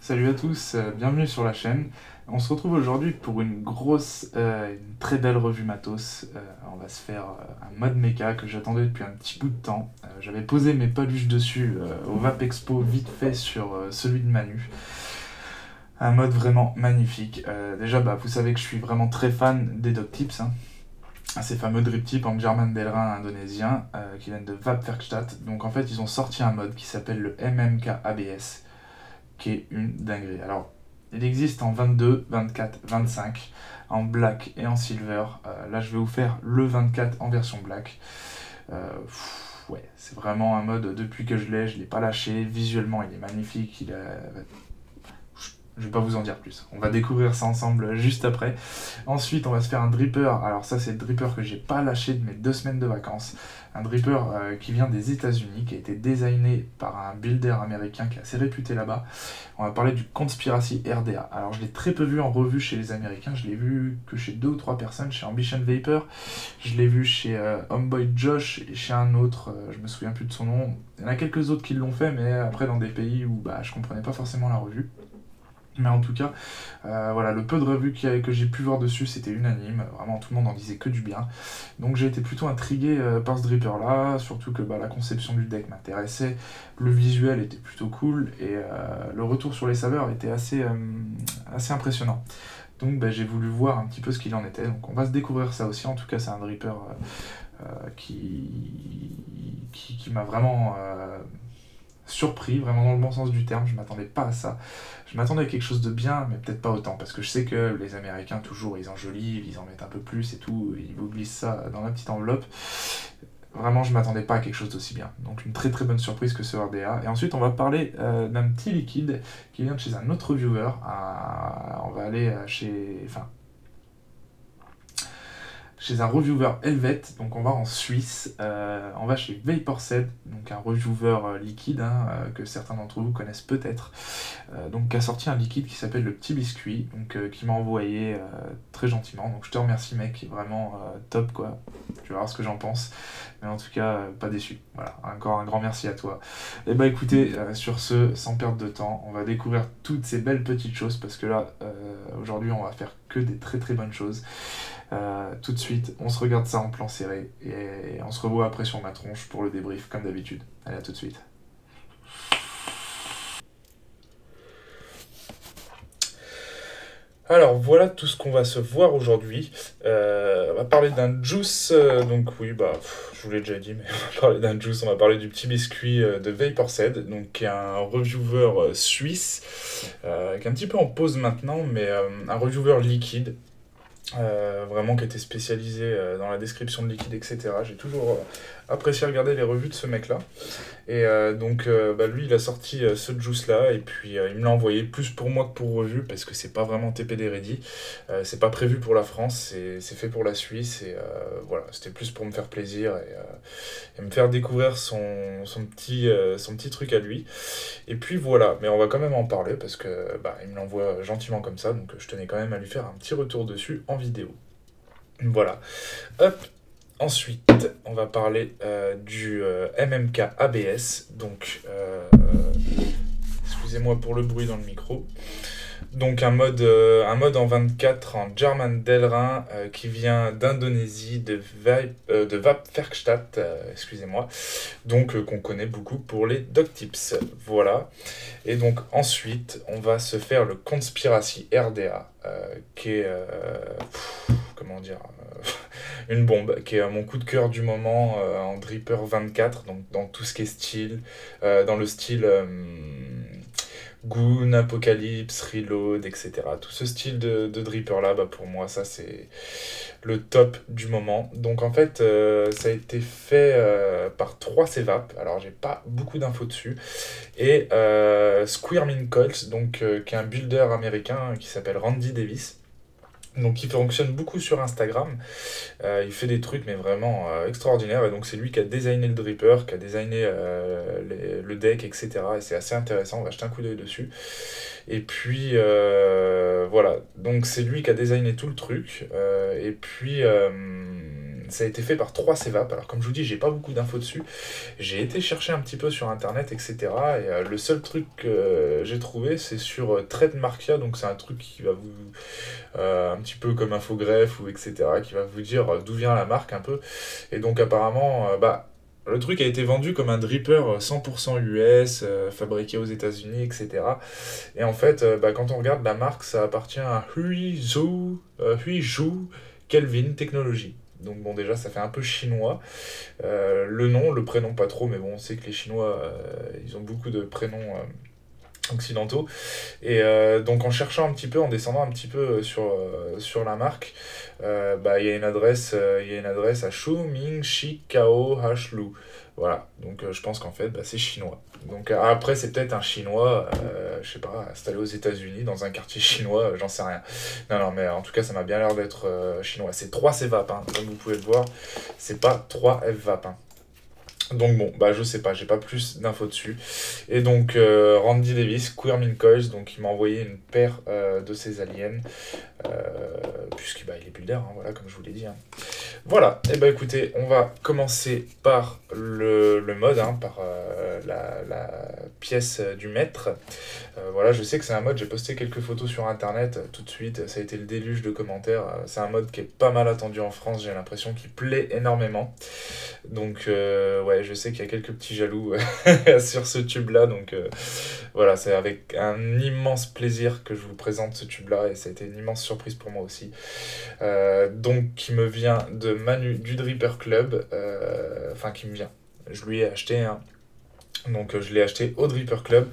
Salut à tous, bienvenue sur la chaîne. On se retrouve aujourd'hui pour une très belle revue matos. On va se faire un mode mecha que j'attendais depuis un petit bout de temps. J'avais posé mes paluches dessus au VAP Expo vite fait sur celui de Manu. Un mode vraiment magnifique. Déjà, vous savez que je suis vraiment très fan des Dog Tips, hein. Ces fameux drip tips en German Delrin indonésien qui viennent de Vapwerkstatt. Donc en fait, ils ont sorti un mode qui s'appelle le MMK ABS, qui est une dinguerie. Alors, il existe en 22, 24, 25, en black et en silver. Là, je vais vous faire le 24 en version black. Ouais, c'est vraiment un mode, depuis que je l'ai pas lâché. Visuellement, il est magnifique. Je vais pas vous en dire plus. On va découvrir ça ensemble juste après. Ensuite, on va se faire un dripper. Alors ça, c'est le dripper que j'ai pas lâché de mes 2 semaines de vacances. Un dripper qui vient des États-Unis, qui a été designé par un builder américain qui est assez réputé là-bas. On va parler du Conspiracy RDA. Alors je l'ai très peu vu en revue chez les Américains. Je l'ai vu que chez 2 ou 3 personnes, chez Ambition Vapor. Je l'ai vu chez Homeboy Josh et chez un autre, je me souviens plus de son nom. Il y en a quelques autres qui l'ont fait, mais après dans des pays où je comprenais pas forcément la revue. Mais en tout cas, voilà, le peu de revues que j'ai pu voir dessus, c'était unanime. Vraiment, tout le monde en disait que du bien. Donc j'ai été plutôt intrigué par ce dripper-là, surtout que la conception du deck m'intéressait, le visuel était plutôt cool, et le retour sur les saveurs était assez impressionnant. Donc j'ai voulu voir un petit peu ce qu'il en était. Donc on va se découvrir ça aussi. En tout cas, c'est un dripper qui m'a vraiment surpris, vraiment dans le bon sens du terme. Je m'attendais pas à ça. Je m'attendais à quelque chose de bien, mais peut-être pas autant, parce que je sais que les Américains, toujours, ils enjolivent, ils en mettent un peu plus et tout, ils vous glissent ça dans la petite enveloppe. Vraiment, je m'attendais pas à quelque chose d'aussi bien. Donc une très très bonne surprise que ce RDA. Et ensuite, on va parler d'un petit liquide qui vient de chez un autre reviewer. On va aller chez un reviewer Helvet, donc on va en Suisse, on va chez Vaporset, donc un reviewer liquide, que certains d'entre vous connaissent peut-être, donc qui a sorti un liquide qui s'appelle le Petit Biscuit, donc qui m'a envoyé très gentiment. Donc je te remercie mec, vraiment top quoi. Tu vas voir ce que j'en pense, mais en tout cas pas déçu. Voilà, encore un grand merci à toi. Et écoutez, sur ce, sans perdre de temps, on va découvrir toutes ces belles petites choses, parce que là aujourd'hui on va faire que des très très bonnes choses. Tout de suite, on se regarde ça en plan serré et on se revoit après sur ma tronche pour le débrief comme d'habitude. Allez, à tout de suite. Alors voilà tout ce qu'on va se voir aujourd'hui. On va parler d'un juice, donc oui, je vous l'ai déjà dit, mais on va parler d'un juice, on va parler du Petit Biscuit de Vaporset, donc qui est un reviewer suisse, qui est un petit peu en pause maintenant, mais un reviewer liquide. Vraiment qui était spécialisé dans la description de liquide, etc. J'ai toujours apprécié regarder les revues de ce mec-là. Et lui, il a sorti ce juice-là, et puis il me l'a envoyé plus pour moi que pour revue, parce que c'est pas vraiment TPD ready. C'est pas prévu pour la France, c'est fait pour la Suisse, et voilà, c'était plus pour me faire plaisir et me faire découvrir son petit truc à lui. Et puis voilà, mais on va quand même en parler, parce que il me l'envoie gentiment comme ça, donc je tenais quand même à lui faire un petit retour dessus en vidéo. Voilà. Hop. Ensuite, on va parler du MMK ABS. Donc, excusez-moi pour le bruit dans le micro. Donc un mode en 24 en German Delrin qui vient d'Indonésie, de Vapwerkstatt, excusez-moi, donc qu'on connaît beaucoup pour les Dog Tips. Voilà. Et donc ensuite, on va se faire le Conspiracy RDA, qui est, comment dire, une bombe, qui est mon coup de cœur du moment en Dripper 24, donc dans tout ce qui est style, dans le style Goon, Apocalypse, Reload, etc. Tout ce style de dripper là, pour moi, ça c'est le top du moment. Donc en fait, ça a été fait par 3 CVAP. Alors j'ai pas beaucoup d'infos dessus. Et Squirmin Colts, donc qui est un builder américain qui s'appelle Randy Davis. Donc il fonctionne beaucoup sur Instagram. Il fait des trucs mais vraiment extraordinaires, et donc c'est lui qui a designé le dripper, qui a designé le deck, etc. Et c'est assez intéressant, on va jeter un coup d'œil dessus. Et puis voilà, donc c'est lui qui a designé tout le truc. Et puis ça a été fait par 3CVAP. Alors comme je vous dis, j'ai pas beaucoup d'infos dessus. J'ai été chercher un petit peu sur internet, etc. Et le seul truc que j'ai trouvé, c'est sur Trademarkia. Donc c'est un truc qui va vous... un petit peu comme Infogreffe ou etc. qui va vous dire d'où vient la marque un peu. Et donc apparemment, le truc a été vendu comme un dripper 100% US, fabriqué aux États-Unis, etc. Et en fait, quand on regarde la marque, ça appartient à Huizhou Kelvin Technology. Donc bon, déjà, ça fait un peu chinois. Le nom, le prénom, pas trop, mais bon, on sait que les Chinois, ils ont beaucoup de prénoms occidentaux. Et donc en cherchant un petit peu, en descendant un petit peu sur la marque, il y a une adresse à Shuming Shikao Hashlu. Voilà, donc je pense qu'en fait c'est chinois. Donc après c'est peut-être un chinois, je sais pas, installé aux États-Unis dans un quartier chinois, j'en sais rien. Non non, mais en tout cas ça m'a bien l'air d'être chinois. C'est 3CVAP, hein, comme vous pouvez le voir, c'est pas 3FVAP. Hein. Donc bon, je sais pas, j'ai pas plus d'infos dessus. Et donc Randy Davis, Queer Min Coils, donc il m'a envoyé une paire de ces aliens, puisqu'il il est builder, hein, voilà, comme je vous l'ai dit. Hein. Voilà, et écoutez, on va commencer par le mode, hein, par la pièce du maître. Voilà, je sais que c'est un mode, j'ai posté quelques photos sur internet tout de suite, ça a été le déluge de commentaires. C'est un mode qui est pas mal attendu en France, j'ai l'impression qu'il plaît énormément. Donc ouais, je sais qu'il y a quelques petits jaloux sur ce tube-là, donc voilà, c'est avec un immense plaisir que je vous présente ce tube-là, et ça a été une immense surprise pour moi aussi. Donc qui me vient de Manu du Dripper Club, enfin qui me vient, je lui ai acheté un. Donc je l'ai acheté au Dripper Club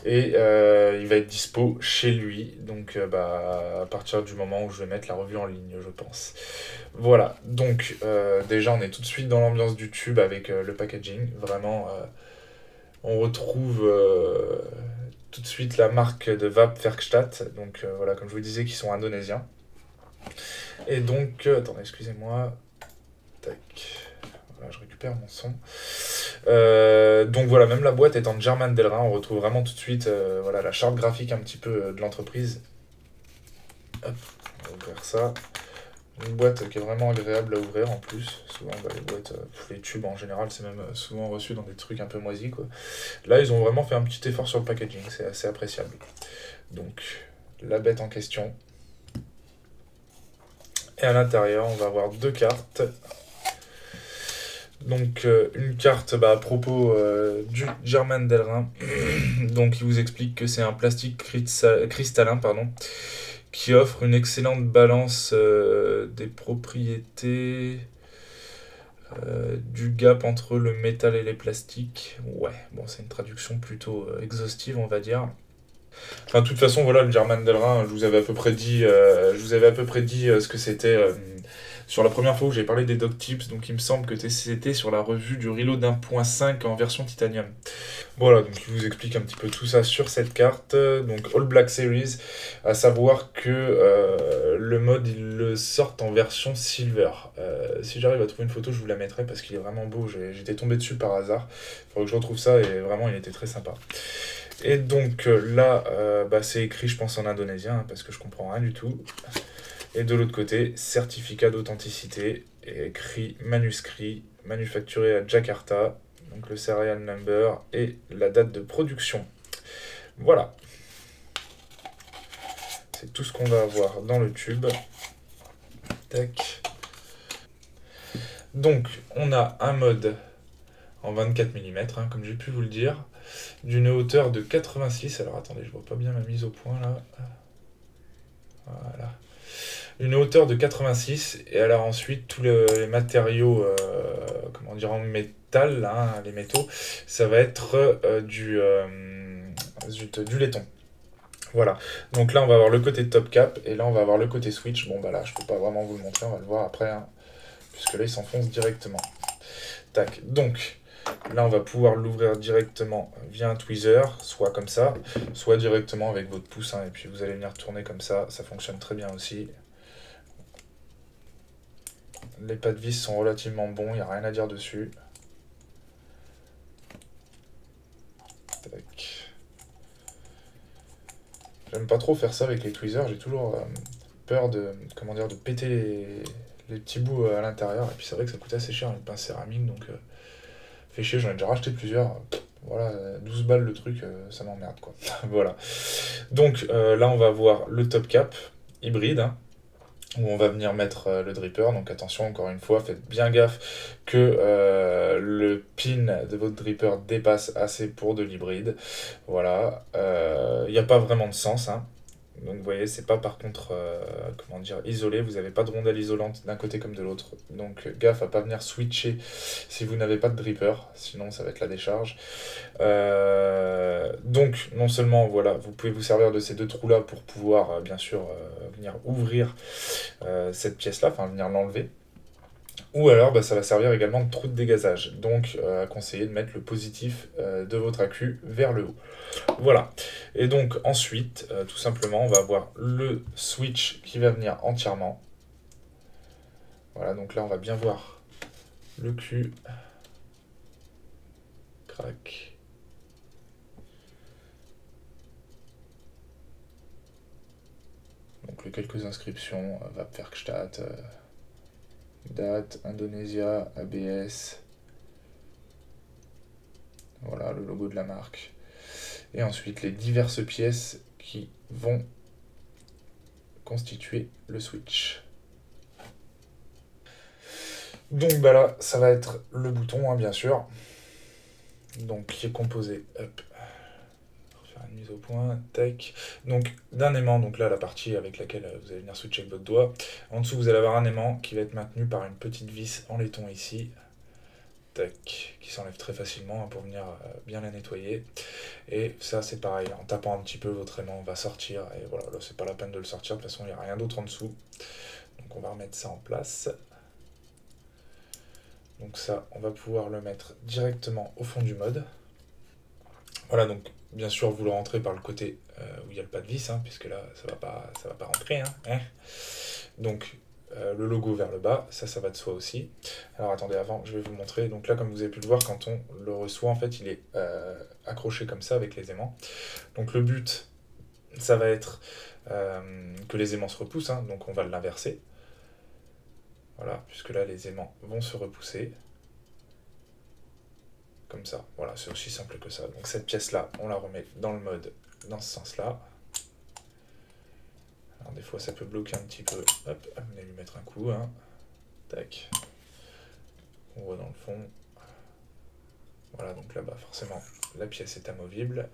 et il va être dispo chez lui, donc à partir du moment où je vais mettre la revue en ligne, je pense. Voilà, donc déjà on est tout de suite dans l'ambiance du tube avec le packaging, vraiment on retrouve tout de suite la marque de Vape Werkstatt, donc voilà, comme je vous disais, qui sont indonésiens. Et donc, attendez, excusez-moi, tac... Voilà, je récupère mon son. Donc voilà, même la boîte est en German Delrin, on retrouve vraiment tout de suite voilà, la charte graphique un petit peu de l'entreprise. Hop, on va ouvrir ça. Une boîte qui est vraiment agréable à ouvrir en plus. Souvent, les boîtes, les tubes en général, c'est même souvent reçu dans des trucs un peu moisis, quoi. Là, ils ont vraiment fait un petit effort sur le packaging, c'est assez appréciable. Donc, la bête en question. Et à l'intérieur, on va avoir deux cartes. Donc une carte à propos du German Delrin. Donc il vous explique que c'est un plastique cristallin qui offre une excellente balance des propriétés du gap entre le métal et les plastiques. Ouais, bon c'est une traduction plutôt exhaustive on va dire. Enfin, de toute façon, voilà, le German Delrin, je vous avais à peu près dit, ce que c'était sur la première fois où j'ai parlé des Dog Tips, donc il me semble que c'était sur la revue du Reload 1.5 en version titanium. Voilà, donc il vous explique un petit peu tout ça sur cette carte, donc All Black Series, à savoir que le mode, il le sort en version silver. Si j'arrive à trouver une photo, je vous la mettrai parce qu'il est vraiment beau, j'étais tombé dessus par hasard, il faudrait que je retrouve ça et vraiment il était très sympa. Et donc là, c'est écrit, je pense, en indonésien, hein, parce que je comprends rien du tout. Et de l'autre côté, certificat d'authenticité, et écrit manuscrit, manufacturé à Jakarta, donc le serial number et la date de production. Voilà. C'est tout ce qu'on va avoir dans le tube. Tac. Donc, on a un mode en 24 mm, hein, comme j'ai pu vous le dire, d'une hauteur de 86. Alors attendez, je vois pas bien ma mise au point là. Voilà. Une hauteur de 86, et alors ensuite tous les matériaux en métal, là, hein, les métaux, ça va être du laiton. Voilà, donc là on va avoir le côté top cap, et là on va avoir le côté switch. Bon là je peux pas vraiment vous le montrer, on va le voir après, hein, puisque là il s'enfonce directement. Tac, donc là on va pouvoir l'ouvrir directement via un tweezer, soit comme ça, soit directement avec votre pouce, hein, et puis vous allez venir tourner comme ça fonctionne très bien aussi. Les pas de vis sont relativement bons, il n'y a rien à dire dessus. Tac. J'aime pas trop faire ça avec les tweezers, j'ai toujours peur de péter les petits bouts à l'intérieur. Et puis c'est vrai que ça coûte assez cher une pince céramique, donc fait chier, j'en ai déjà racheté plusieurs. Voilà, 12 balles le truc, ça m'emmerde quoi. Voilà. Donc là on va voir le top cap hybride, hein, où on va venir mettre le dripper. Donc attention, encore une fois, faites bien gaffe que le pin de votre dripper dépasse assez pour de l'hybride. Voilà, il n'y a pas vraiment de sens, hein. Donc vous voyez, c'est pas par contre, comment dire, isolé, vous n'avez pas de rondelle isolante d'un côté comme de l'autre. Donc gaffe à pas venir switcher si vous n'avez pas de dripper, sinon ça va être la décharge. Donc non seulement voilà, vous pouvez vous servir de ces deux trous là pour pouvoir bien sûr venir ouvrir cette pièce là, enfin venir l'enlever. Ou alors bah, ça va servir également de trou de dégazage. Donc à conseiller de mettre le positif de votre accu vers le haut. Voilà. Et donc ensuite, tout simplement, on va avoir le switch qui va venir entièrement. Voilà, donc là on va bien voir le cul. Crac. Donc les quelques inscriptions, Wapwerkstatt, date, Indonesia, ABS. Voilà le logo de la marque. Et ensuite les diverses pièces qui vont constituer le switch. Donc bah là, ça va être le bouton, hein, bien sûr. Donc qui est composé, hop, faire une mise au point, tac. Donc d'un aimant, donc là la partie avec laquelle vous allez venir switcher avec votre doigt. En dessous vous allez avoir un aimant qui va être maintenu par une petite vis en laiton ici. Tac, qui s'enlève très facilement, hein, pour venir bien la nettoyer. Et ça c'est pareil, en tapant un petit peu votre aimant va sortir. Et voilà, là c'est pas la peine de le sortir, de toute façon il n'y a rien d'autre en dessous. Donc on va remettre ça en place. Donc ça, on va pouvoir le mettre directement au fond du mode. Voilà, donc bien sûr, vous le rentrez par le côté où il n'y a le pas de vis, hein, puisque là, ça va pas rentrer. Hein. Donc le logo vers le bas, ça va de soi aussi. Alors attendez, avant, je vais vous montrer. Donc là, comme vous avez pu le voir, quand on le reçoit, en fait, il est accroché comme ça avec les aimants. Donc le but, ça va être que les aimants se repoussent, hein, donc on va l'inverser. Voilà, puisque là, les aimants vont se repousser. Comme ça, voilà, c'est aussi simple que ça. Donc cette pièce-là, on la remet dans le mode, dans ce sens-là. Alors des fois, ça peut bloquer un petit peu. Hop, on va lui mettre un coup, hein. Tac. On voit dans le fond. Voilà, donc là-bas, forcément, la pièce est amovible.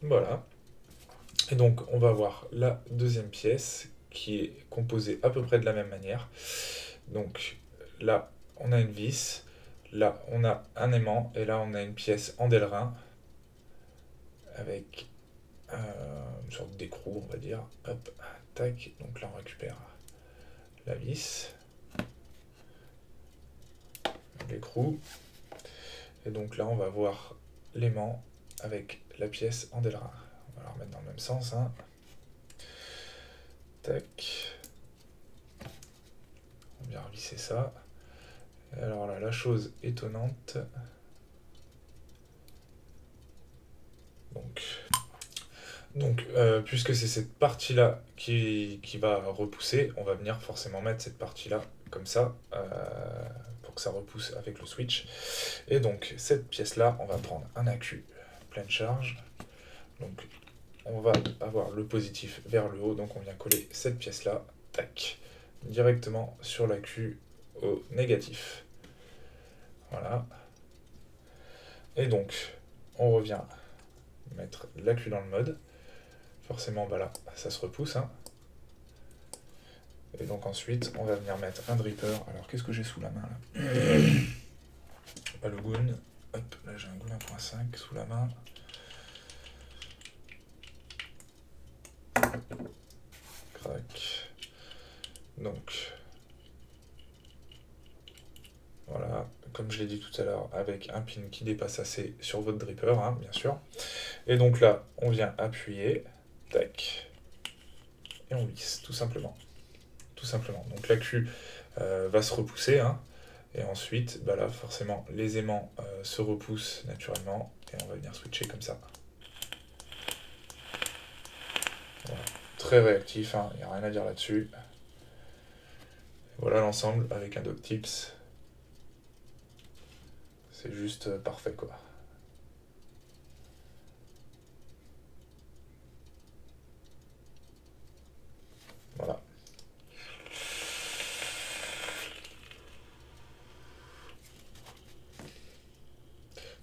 Voilà. Et donc, on va voir la deuxième pièce qui est composée à peu près de la même manière. Donc là, on a une vis. Là, on a un aimant. Et là, on a une pièce en delrin avec une sorte d'écrou, on va dire. Hop, tac. Donc là, on récupère la vis, l'écrou. Et donc là, on va voir l'aimant avec la pièce en delrin. On va la remettre dans le même sens, hein. Tac. On va bien revisser ça. Et alors là, la chose étonnante. Donc puisque c'est cette partie-là qui va repousser, on va venir forcément mettre cette partie-là comme ça, pour que ça repousse avec le switch. Et donc cette pièce-là, on va prendre un accu pleine charge. Donc on va avoir le positif vers le haut, donc on vient coller cette pièce-là, tac, directement sur l'accu au négatif. Voilà. Et donc on revient mettre l'accu dans le mode. Forcément, bah là, ça se repousse, hein. Et donc ensuite, on va venir mettre un dripper. Alors, qu'est-ce que j'ai sous la main, là? Pas le goon. Hop, là j'ai un goon 1.5 sous la main. Crac. Donc, voilà, comme je l'ai dit tout à l'heure, avec un pin qui dépasse assez sur votre dripper, hein, bien sûr. Et donc là, on vient appuyer, tac, et on visse, tout simplement. Tout simplement. Donc l'accu va se repousser, hein, et ensuite, bah là, forcément, les aimants se repoussent naturellement, et on va venir switcher comme ça. Voilà. Très réactif, hein, il n'y a rien à dire là-dessus. Voilà l'ensemble avec un doctips. C'est juste parfait quoi. Voilà.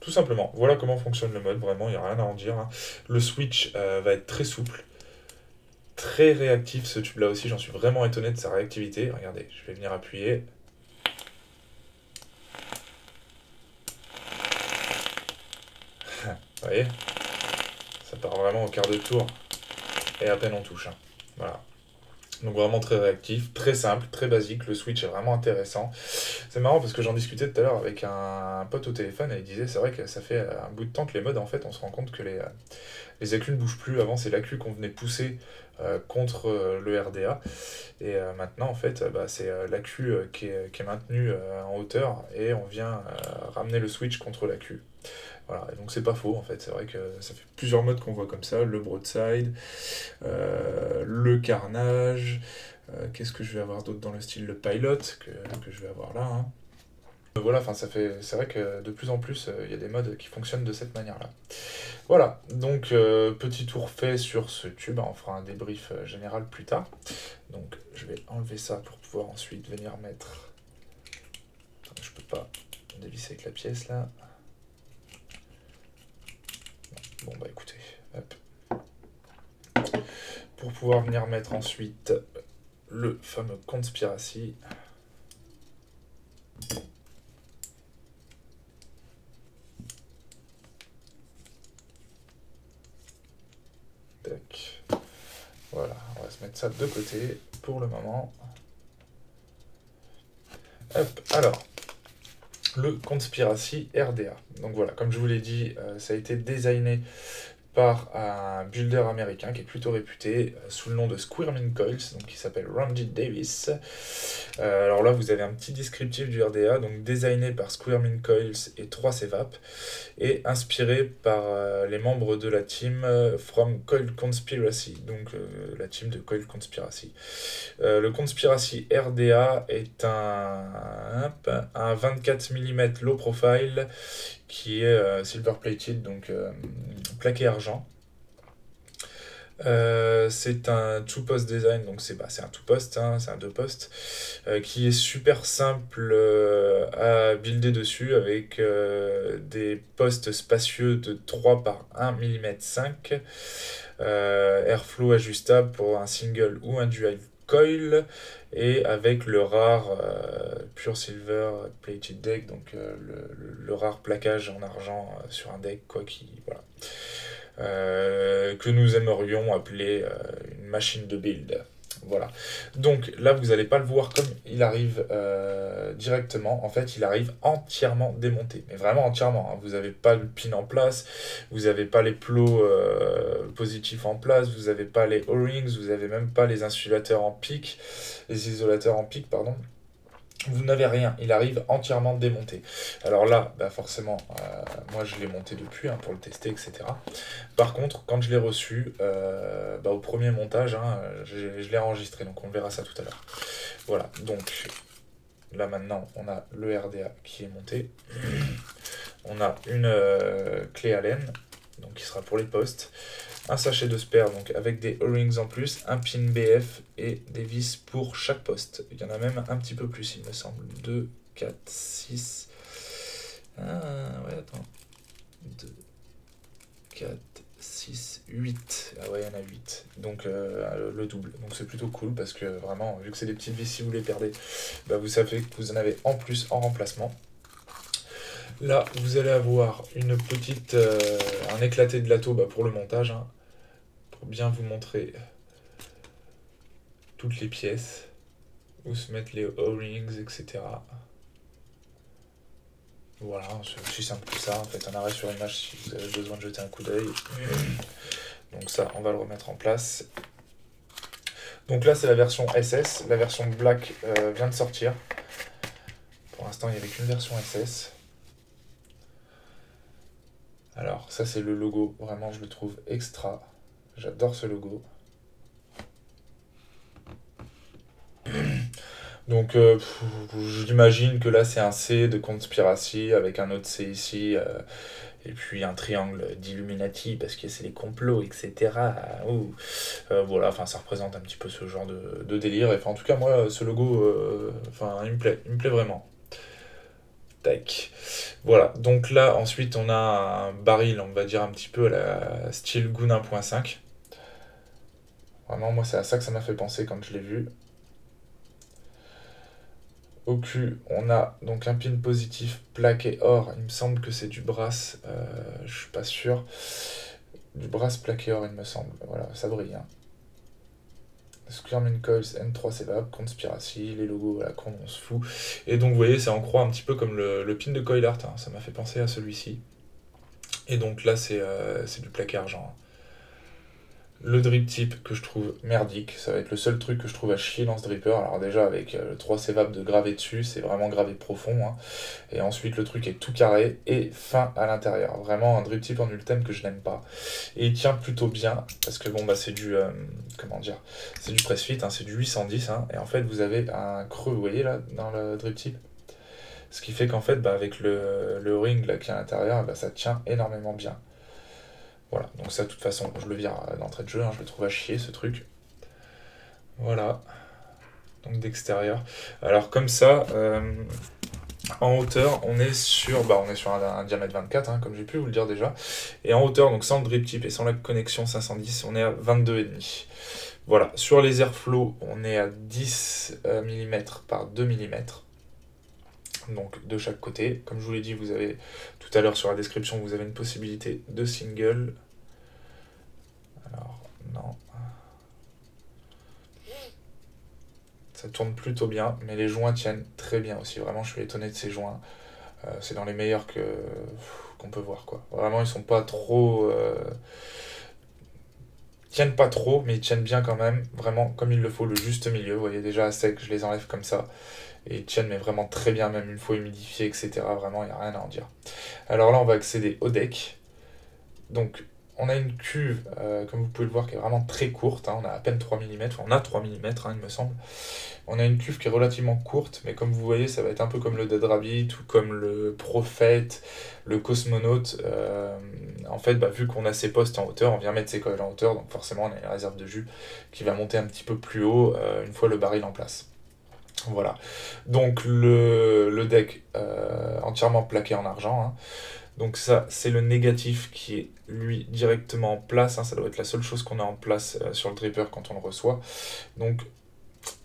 Tout simplement, voilà comment fonctionne le mode, vraiment, il n'y a rien à en dire, hein. Le switch va être très souple, très réactif, ce tube là aussi, j'en suis vraiment étonné de sa réactivité. Regardez, je vais venir appuyer. Vous voyez, ça part vraiment au quart de tour et à peine on touche, hein. Voilà. Donc vraiment très réactif, très simple, très basique, le switch est vraiment intéressant. C'est marrant parce que j'en discutais tout à l'heure avec un pote au téléphone et il disait c'est vrai que ça fait un bout de temps que les modes en fait on se rend compte que les accus ne bougent plus. Avant c'est l'accu qu'on venait pousser contre le RDA et maintenant en fait bah, c'est l'accu qui est maintenu en hauteur et on vient ramener le switch contre l'accu. Voilà, et donc c'est pas faux en fait, c'est vrai que ça fait plusieurs modes qu'on voit comme ça, le broadside, le carnage, qu'est-ce que je vais avoir d'autre dans le style, le pilot que je vais avoir là, hein. Voilà, enfin c'est vrai que de plus en plus il y a des modes qui fonctionnent de cette manière-là. Voilà, donc petit tour fait sur ce tube, on fera un débrief général plus tard. Donc je vais enlever ça pour pouvoir ensuite venir mettre. Attends, je peux pas dévisser avec la pièce là. Bon bah écoutez, hop. Pour pouvoir venir mettre ensuite le fameux Conspiracy. Tac. Voilà, on va se mettre ça de côté pour le moment. Hop, alors, le Conspiracy RDA. Donc voilà, comme je vous l'ai dit, ça a été designé par un builder américain qui est plutôt réputé sous le nom de Squirming Coils, donc qui s'appelle Randy Davis. Alors là, vous avez un petit descriptif du RDA, donc designé par Squirming Coils et 3 CVAP, et inspiré par les membres de la team From Coil Conspiracy, donc la team de Coil Conspiracy. Le Conspiracy RDA est un 24 mm low profile qui est silver plated, donc plaqué argent. C'est un two-post design, donc c'est un two-post, hein, c'est un deux-postes, qui est super simple à builder dessus avec des postes spacieux de 3 par 1 mm 5, airflow ajustable pour un single ou un dual coil, et avec le rare pure silver plated deck, donc le rare plaquage en argent sur un deck, quoi, qui, voilà. Que nous aimerions appeler une machine de build. Voilà. Donc là, vous n'allez pas le voir comme il arrive directement. En fait, il arrive entièrement démonté. Mais vraiment entièrement, hein. Vous n'avez pas le pin en place, vous n'avez pas les plots positifs en place, vous n'avez pas les O-rings, vous n'avez même pas les insulateurs en pic, les isolateurs en pic, pardon. Vous n'avez rien, il arrive entièrement démonté. Alors là, bah forcément, moi je l'ai monté depuis pour le tester, etc. Par contre, quand je l'ai reçu, au premier montage, hein, je l'ai enregistré, donc on verra ça tout à l'heure. Voilà, donc là maintenant, on a le RDA qui est monté. On a une clé Allen, donc qui sera pour les postes. Un sachet de spare, donc avec des O-rings en plus, un pin BF et des vis pour chaque poste. Il y en a même un petit peu plus, il me semble. 2, 4, 6. Ah, ouais, attends. 2, 4, 6, 8. Ah ouais, il y en a 8. Donc le double. Donc c'est plutôt cool parce que vraiment, vu que c'est des petites vis, si vous les perdez, bah, vous savez que vous en avez en plus en remplacement. Là, vous allez avoir une petite, un éclaté de lato pour le montage, hein, pour bien vous montrer toutes les pièces, où se mettent les O-rings, etc. Voilà, c'est aussi simple que ça. Faites un arrêt sur image si vous avez besoin de jeter un coup d'œil. Donc ça, on va le remettre en place. Donc là, c'est la version SS. La version Black vient de sortir. Pour l'instant, il n'y avait qu'une version SS. Alors, ça, c'est le logo. Vraiment, je le trouve extra. J'adore ce logo. Donc j'imagine que là c'est un C de Conspiracy avec un autre C ici, et puis un triangle d'Illuminati parce que c'est les complots, etc. Ouh. Voilà, enfin ça représente un petit peu ce genre de délire. Et enfin en tout cas moi ce logo, enfin il me plaît vraiment. Tac. Voilà, donc là ensuite on a un baril, on va dire un petit peu à la style Goon 1.5. Vraiment moi c'est à ça que ça m'a fait penser quand je l'ai vu. Au cul, on a donc un pin positif plaqué or. Il me semble que c'est du brass. Je suis pas sûr. Du brass plaqué or, il me semble. Voilà, ça brille. Hein. Squirmin Coils, N3 Sevap, Conspiracy, les logos, voilà, on se fout. Et donc, vous voyez, c'est en croix un petit peu comme le pin de Coil Art. Hein. Ça m'a fait penser à celui-ci. Et donc là, c'est du plaqué argent. Hein. Le drip tip que je trouve merdique, ça va être le seul truc que je trouve à chier dans ce dripper. Alors déjà avec le 3 Sevap de gravé dessus, c'est vraiment gravé profond. Hein. Et ensuite le truc est tout carré et fin à l'intérieur. Vraiment un drip tip en ultem que je n'aime pas. Et il tient plutôt bien parce que bon bah c'est du comment dire, c'est du press fit, hein, c'est du 810. Hein, et en fait vous avez un creux, vous voyez là dans le drip tip. Ce qui fait qu'en fait bah, avec le ring là qui est à l'intérieur, bah, ça tient énormément bien. Voilà, donc ça de toute façon je le vire d'entrée de jeu, hein, je le trouve à chier ce truc. Voilà, donc d'extérieur. Alors comme ça, en hauteur, on est sur un diamètre 24, hein, comme j'ai pu vous le dire déjà. Et en hauteur, donc sans le drip tip et sans la connexion 510, on est à 22,5. Voilà, sur les airflows, on est à 10 mm par 2 mm. Donc de chaque côté. Comme je vous l'ai dit, vous avez tout à l'heure sur la description, vous avez une possibilité de single. Alors, non. Ça tourne plutôt bien, mais les joints tiennent très bien aussi. Vraiment, je suis étonné de ces joints. C'est dans les meilleurs qu'on peut voir, quoi. Vraiment, ils sont pas trop... tiennent pas trop, mais ils tiennent bien quand même. Vraiment, comme il le faut, le juste milieu. Vous voyez, déjà à sec, je les enlève comme ça. Et ils tiennent, mais vraiment très bien, même une fois humidifiés, etc. Vraiment, il n'y a rien à en dire. Alors là, on va accéder au deck. Donc, on a une cuve, comme vous pouvez le voir, qui est vraiment très courte. Hein. On a à peine 3 mm. Enfin, on a 3 mm, hein, il me semble. On a une cuve qui est relativement courte, mais comme vous voyez, ça va être un peu comme le Dead Rabbit ou comme le Prophète, le Cosmonaute. En fait, bah, vu qu'on a ses postes en hauteur, on vient mettre ses coils en hauteur, donc forcément on a une réserve de jus qui va monter un petit peu plus haut une fois le baril en place. Voilà. Donc le deck entièrement plaqué en argent. Hein. Donc ça, c'est le négatif qui est, lui, directement en place. Hein. Ça doit être la seule chose qu'on a en place sur le dripper quand on le reçoit. Donc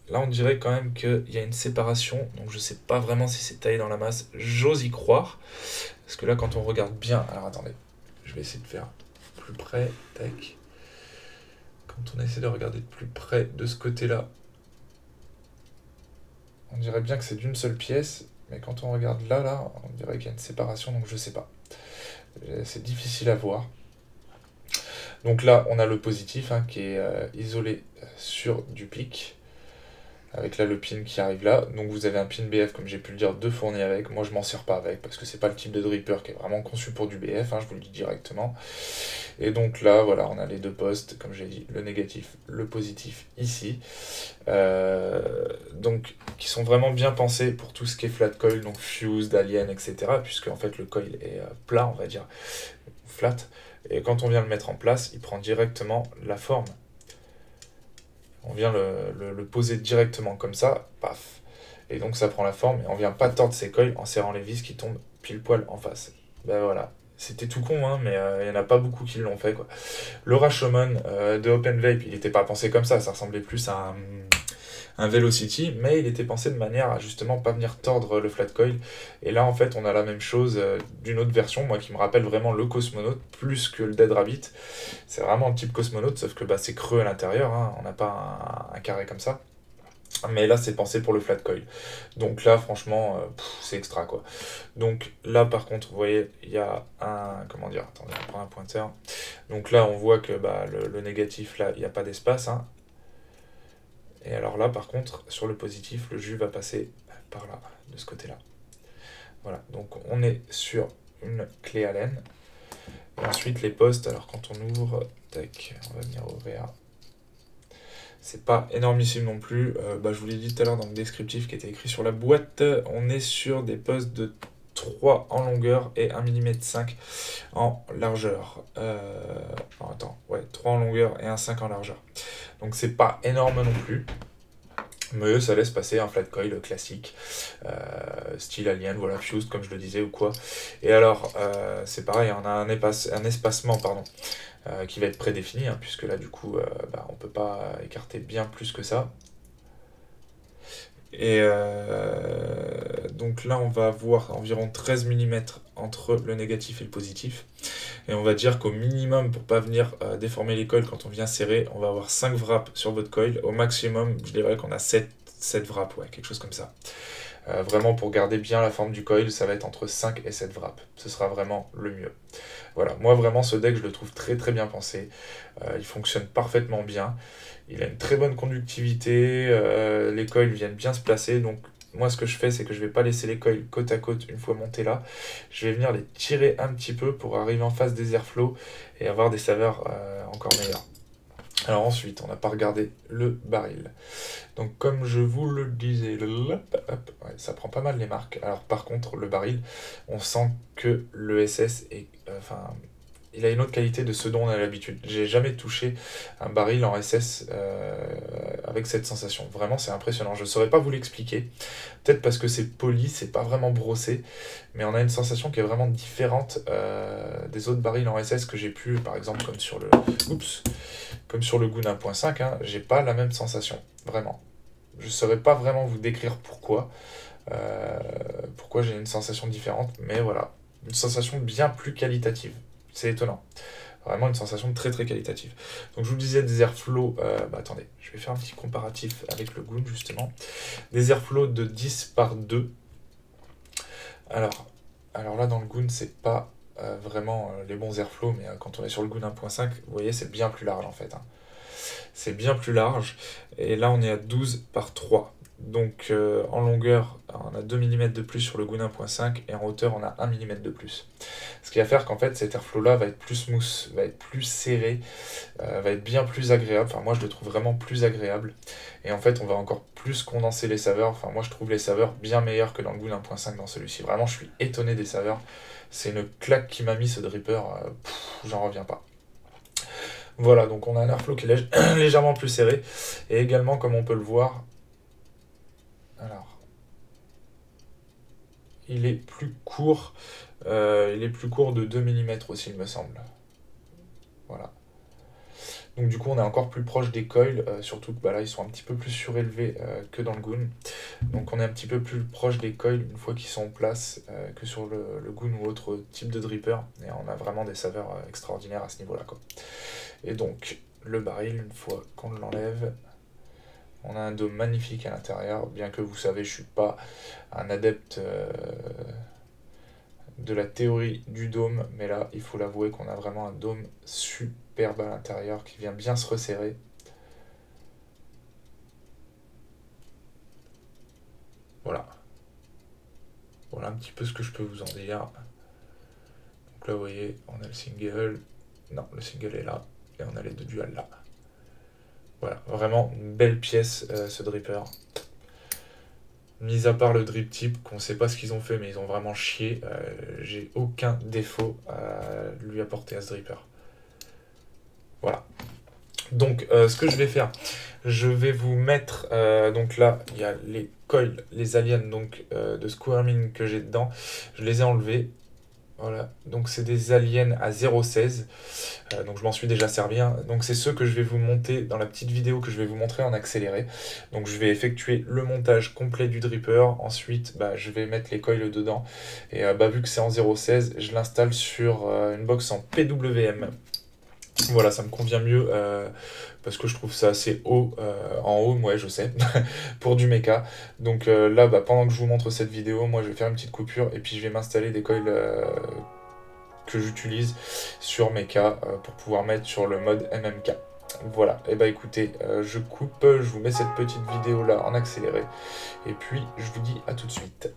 là, on dirait quand même qu'il y a une séparation. Donc je sais pas vraiment si c'est taillé dans la masse. J'ose y croire. Parce que là, quand on regarde bien... Alors attendez, je vais essayer de faire plus près. Tac. Quand on essaie de regarder de plus près de ce côté-là, on dirait bien que c'est d'une seule pièce. Mais quand on regarde là, on dirait qu'il y a une séparation. Donc je sais pas. C'est difficile à voir. Donc là, on a le positif hein, qui est isolé sur du pic. Avec là le pin qui arrive là. Donc vous avez un pin BF, comme j'ai pu le dire, de fourni avec. Moi je m'en sers pas avec parce que c'est pas le type de dripper qui est vraiment conçu pour du BF, hein, je vous le dis directement. Et donc là, voilà, on a les deux postes, comme j'ai dit, le négatif, le positif ici. Donc qui sont vraiment bien pensés pour tout ce qui est flat coil, donc fused, alien, etc. Puisque en fait le coil est plat, on va dire, flat. Et quand on vient le mettre en place, il prend directement la forme. On vient le poser directement comme ça, paf. Et donc ça prend la forme et on vient pas tordre ses coils en serrant les vis qui tombent pile poil en face. Ben voilà. C'était tout con, hein, mais il n'y en a pas beaucoup qui l'ont fait, quoi. Le Rashomon de Open Vape, il n'était pas pensé comme ça ressemblait plus à un Velocity, mais il était pensé de manière à justement pas venir tordre le flat coil. Et là, en fait, on a la même chose d'une autre version, moi qui me rappelle vraiment le Cosmonaute plus que le Dead Rabbit. C'est vraiment un type Cosmonaute, sauf que bah, c'est creux à l'intérieur, hein, on n'a pas un carré comme ça. Mais là, c'est pensé pour le flat coil. Donc là, franchement, c'est extra, quoi. Donc là, par contre, vous voyez, il y a un... Comment dire? Attendez, on prend un pointeur. Donc là, on voit que bah, le négatif, là, il n'y a pas d'espace. Hein. Et alors là, par contre, sur le positif, le jus va passer par là, de ce côté-là. Voilà, donc on est sur une clé Allen. Et ensuite, les postes, alors quand on ouvre, tac, on va venir ouvrir. C'est pas énormissime non plus. Je vous l'ai dit tout à l'heure dans le descriptif qui était écrit sur la boîte. On est sur des postes de 3 en longueur et 1,5 mm en largeur. 3 en longueur et 1,5 en largeur. Donc c'est pas énorme non plus. Mais ça laisse passer un flat coil classique, style Alien, voilà, fused comme je le disais ou quoi. Et alors, c'est pareil, on a un espacement qui va être prédéfini, hein, puisque là du coup, on peut pas écarter bien plus que ça. Et donc là, on va avoir environ 13 mm entre le négatif et le positif. Et on va dire qu'au minimum, pour pas venir déformer les coils quand on vient serrer, on va avoir 5 wraps sur votre coil. Au maximum, je dirais qu'on a 7 wraps, ouais, quelque chose comme ça. Vraiment, pour garder bien la forme du coil, ça va être entre 5 et 7 wraps. Ce sera vraiment le mieux. Voilà, moi vraiment, ce deck, je le trouve très très bien pensé. Il fonctionne parfaitement bien. Il a une très bonne conductivité. Les coils viennent bien se placer. Donc, moi, ce que je fais, c'est que je ne vais pas laisser les coils côte à côte une fois montés là. Je vais venir les tirer un petit peu pour arriver en face des airflows et avoir des saveurs encore meilleures. Alors ensuite, on n'a pas regardé le baril. Donc comme je vous le disais, ça prend pas mal les marques. Alors par contre, le baril, on sent que le SS est... il a une autre qualité de ce dont on a l'habitude. J'ai jamais touché un baril en SS avec cette sensation. Vraiment, c'est impressionnant. Je ne saurais pas vous l'expliquer. Peut-être parce que c'est poli, c'est pas vraiment brossé, mais on a une sensation qui est vraiment différente des autres barils en SS que j'ai pu, par exemple, comme sur le Goon 1.5, hein, j'ai pas la même sensation, vraiment. Je saurais pas vraiment vous décrire pourquoi j'ai une sensation différente, mais voilà, une sensation bien plus qualitative. C'est étonnant. Vraiment une sensation très très qualitative. Donc je vous disais des airflows, attendez, je vais faire un petit comparatif avec le Goon justement. Des airflows de 10 par 2. Alors là dans le Goon c'est pas vraiment les bons airflows, mais quand on est sur le Goon 1.5, vous voyez c'est bien plus large en fait. Hein. C'est bien plus large, et là on est à 12 par 3. Donc en longueur, on a 2 mm de plus sur le Goon 1.5 et en hauteur on a 1 mm de plus. Ce qui va faire qu'en fait cet airflow là va être plus smooth, va être plus serré, va être bien plus agréable. Enfin moi je le trouve vraiment plus agréable. Et en fait on va encore plus condenser les saveurs. Enfin moi je trouve les saveurs bien meilleures que dans le Goon 1.5 dans celui-ci. Vraiment je suis étonné des saveurs. C'est une claque qui m'a mis ce dripper, j'en reviens pas. Voilà, donc on a un airflow qui est légèrement plus serré. Et également comme on peut le voir, alors, il est plus court de 2 mm aussi, il me semble. Voilà. Donc du coup, on est encore plus proche des coils, surtout que là, ils sont un petit peu plus surélevés que dans le Goon. Donc on est un petit peu plus proche des coils une fois qu'ils sont en place que sur le Goon ou autre type de dripper. Et on a vraiment des saveurs extraordinaires à ce niveau-là, quoi. Et donc, le baril, une fois qu'on l'enlève... On a un dôme magnifique à l'intérieur, bien que vous savez, je suis pas un adepte de la théorie du dôme, mais là, il faut l'avouer qu'on a vraiment un dôme superbe à l'intérieur qui vient bien se resserrer. Voilà. Voilà un petit peu ce que je peux vous en dire. Donc là, vous voyez, on a le single. Non, le single est là. Et on a les deux duals là. Voilà, vraiment une belle pièce ce dripper. Mis à part le drip tip, qu'on ne sait pas ce qu'ils ont fait, mais ils ont vraiment chié. J'ai aucun défaut à lui apporter à ce dripper. Voilà. Donc, ce que je vais faire, je vais vous mettre... donc là, il y a les coils, les aliens donc, de Squirming que j'ai dedans. Je les ai enlevés. Voilà, donc c'est des aliens à 0,16, donc je m'en suis déjà servi. Hein. Donc c'est ceux que je vais vous monter dans la petite vidéo que je vais vous montrer en accéléré. Donc je vais effectuer le montage complet du dripper, ensuite je vais mettre les coils dedans. Et vu que c'est en 0,16, je l'installe sur une box en PWM. Voilà, ça me convient mieux parce que je trouve ça assez haut, en haut, ouais je sais, pour du mecha. Donc là, pendant que je vous montre cette vidéo, moi je vais faire une petite coupure et puis je vais m'installer des coils que j'utilise sur mecha pour pouvoir mettre sur le mode MMK. Voilà, et écoutez, je coupe, je vous mets cette petite vidéo là en accéléré et puis je vous dis à tout de suite.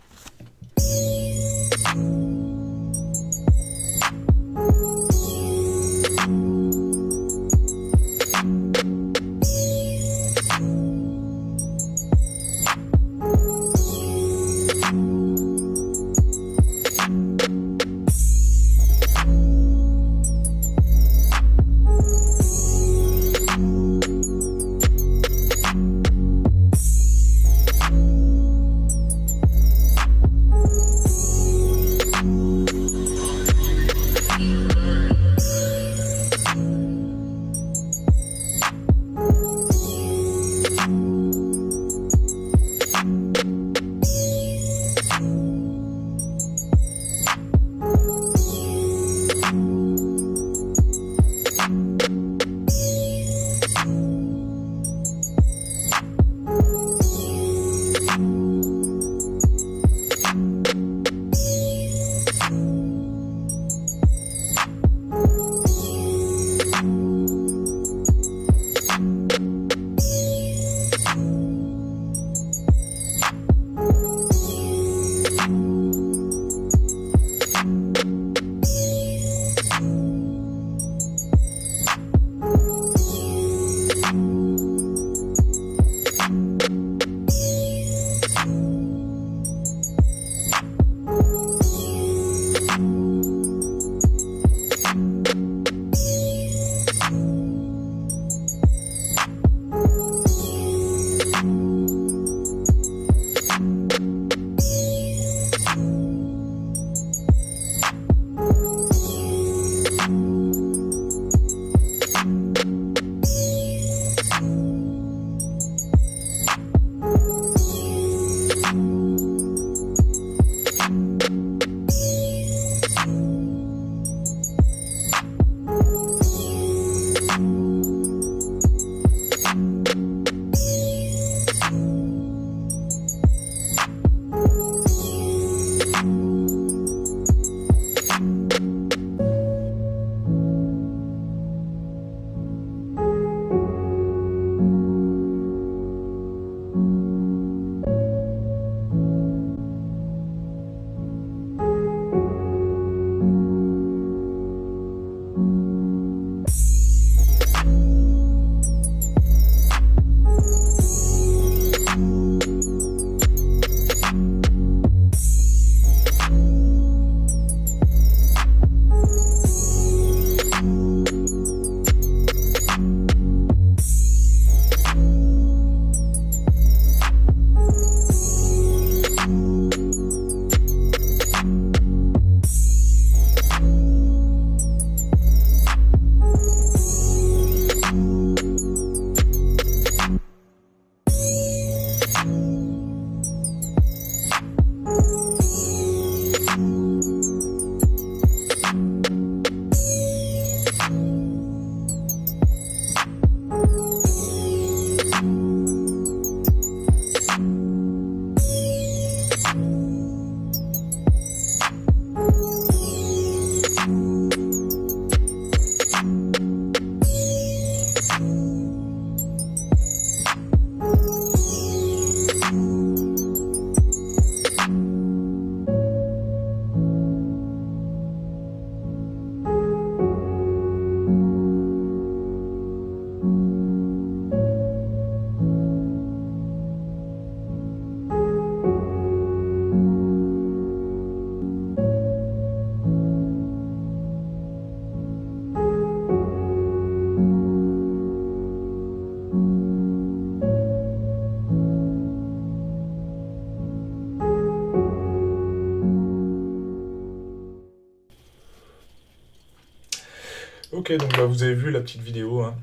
Ok, donc bah, vous avez vu la petite vidéo, hein.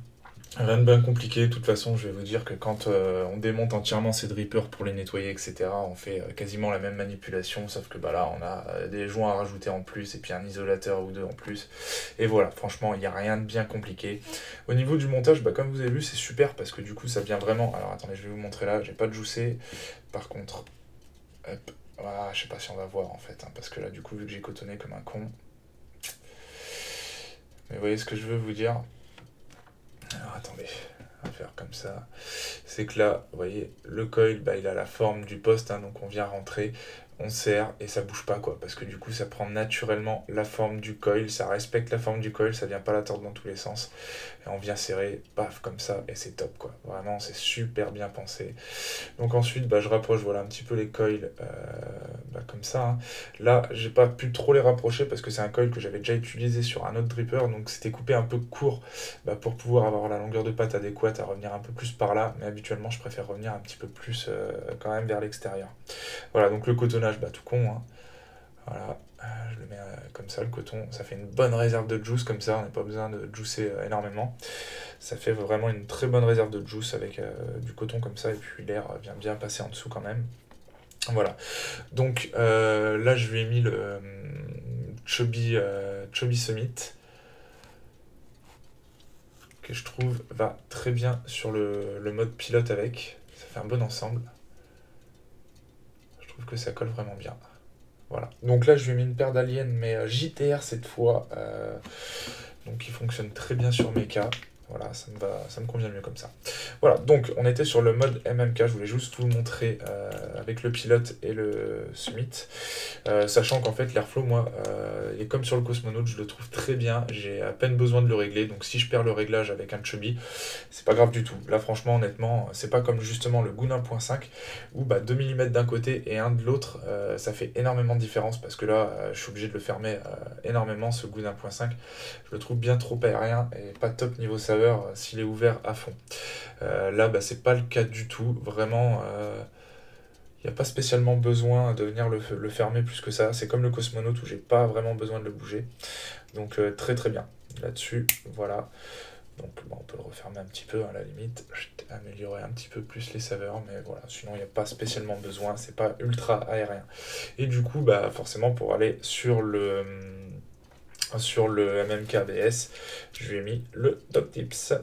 Rien de bien compliqué, de toute façon je vais vous dire que quand on démonte entièrement ces drippers pour les nettoyer, etc., on fait quasiment la même manipulation, sauf que bah, là on a des joints à rajouter en plus, et puis un isolateur ou deux en plus, et voilà, franchement il n'y a rien de bien compliqué. Au niveau du montage, bah, comme vous avez vu c'est super, parce que du coup ça vient vraiment, alors attendez je vais vous montrer là, j'ai pas de joussé, par contre, hop, voilà, je sais pas si on va voir en fait, hein, parce que là du coup vu que j'ai cotonné comme un con, mais vous voyez ce que je veux vous dire. Alors attendez, on va faire comme ça. C'est que là, vous voyez, le coil, bah, il a la forme du poste, hein, donc on vient rentrer, on serre et ça bouge pas quoi, parce que du coup ça prend naturellement la forme du coil, ça respecte la forme du coil, ça vient pas la tordre dans tous les sens. Et on vient serrer, paf, comme ça, et c'est top quoi. Vraiment, c'est super bien pensé. Donc ensuite, bah, je rapproche voilà, un petit peu les coils bah, comme ça, hein. Là, j'ai pas pu trop les rapprocher parce que c'est un coil que j'avais déjà utilisé sur un autre dripper, donc c'était coupé un peu court bah, pour pouvoir avoir la longueur de patte adéquate à revenir un peu plus par là, mais habituellement je préfère revenir un petit peu plus quand même vers l'extérieur. Voilà, donc le cotonnage, bah, tout con, hein. Voilà, je le mets comme ça, le coton, ça fait une bonne réserve de juice comme ça, on n'a pas besoin de juicer énormément. Ça fait vraiment une très bonne réserve de juice avec du coton comme ça, et puis l'air vient bien passer en dessous quand même. Voilà, donc là je lui ai mis le Chubby Summit, que je trouve va très bien sur le mode pilote avec, ça fait un bon ensemble. Je trouve que ça colle vraiment bien. Voilà. Donc là, je lui ai mis une paire d'aliens, mais JTR cette fois. Donc il fonctionne très bien sur Mecha. Voilà, ça me convient mieux comme ça. Voilà, donc on était sur le mode MMK, je voulais juste vous le montrer avec le pilote et le Summit. Sachant qu'en fait l'airflow, moi, il est comme sur le Cosmonaut, je le trouve très bien, j'ai à peine besoin de le régler, donc si je perds le réglage avec un Chubby, c'est pas grave du tout. Là franchement, honnêtement, c'est pas comme justement le Goon 1.5, où bah, 2 mm d'un côté et 1 de l'autre, ça fait énormément de différence, parce que là, je suis obligé de le fermer énormément, ce Goon 1.5. Je le trouve bien trop aérien et pas top niveau saveur s'il est ouvert à fond. Là, bah, c'est pas le cas du tout. Vraiment, il n'y a pas spécialement besoin de venir le fermer plus que ça. C'est comme le Cosmonaut où j'ai pas vraiment besoin de le bouger. Donc très très bien. Là-dessus, voilà. Donc bon, on peut le refermer un petit peu à la limite, améliorer un petit peu plus les saveurs, mais voilà, sinon il n'y a pas spécialement besoin, c'est pas ultra aérien. Et du coup, bah forcément pour aller sur le MMK ABS, je lui ai mis le Doc Tips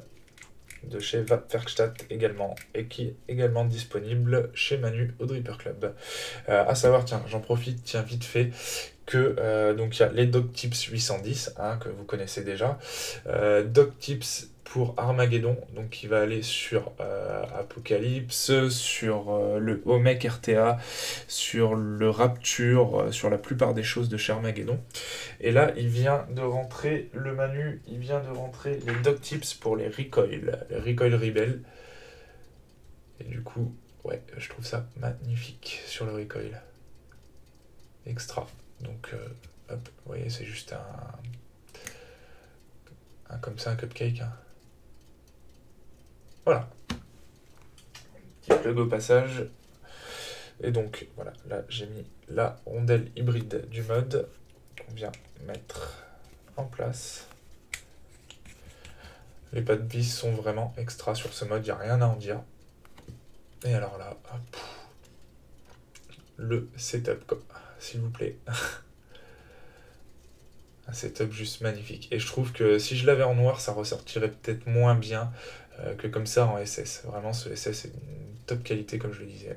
de chez Werkstatt également, et qui est également disponible chez Manu au Dripper Club. À savoir, tiens, j'en profite, tiens, vite fait, que donc il y a les Doc Tips 810, hein, que vous connaissez déjà, Doc Tips pour Armageddon, donc qui va aller sur Apocalypse, sur le Omec RTA, sur le Rapture, sur la plupart des choses de chez Armageddon. Et là, il vient de rentrer le Manu, il vient de rentrer les Doc Tips pour les Recoil Rebel. Et du coup, ouais, je trouve ça magnifique sur le Recoil. Extra. Donc, hop, vous voyez, c'est juste un comme ça, un cupcake, hein. Voilà. Petit plug au passage. Et donc, voilà, là, j'ai mis la rondelle hybride du mode qu'on vient mettre en place. Les pas de vis sont vraiment extra sur ce mode, il n'y a rien à en dire. Et alors là, hop, le setup, s'il vous plaît. Un setup juste magnifique. Et je trouve que si je l'avais en noir, ça ressortirait peut-être moins bien que comme ça en SS. Vraiment, ce SS est une top qualité, comme je le disais.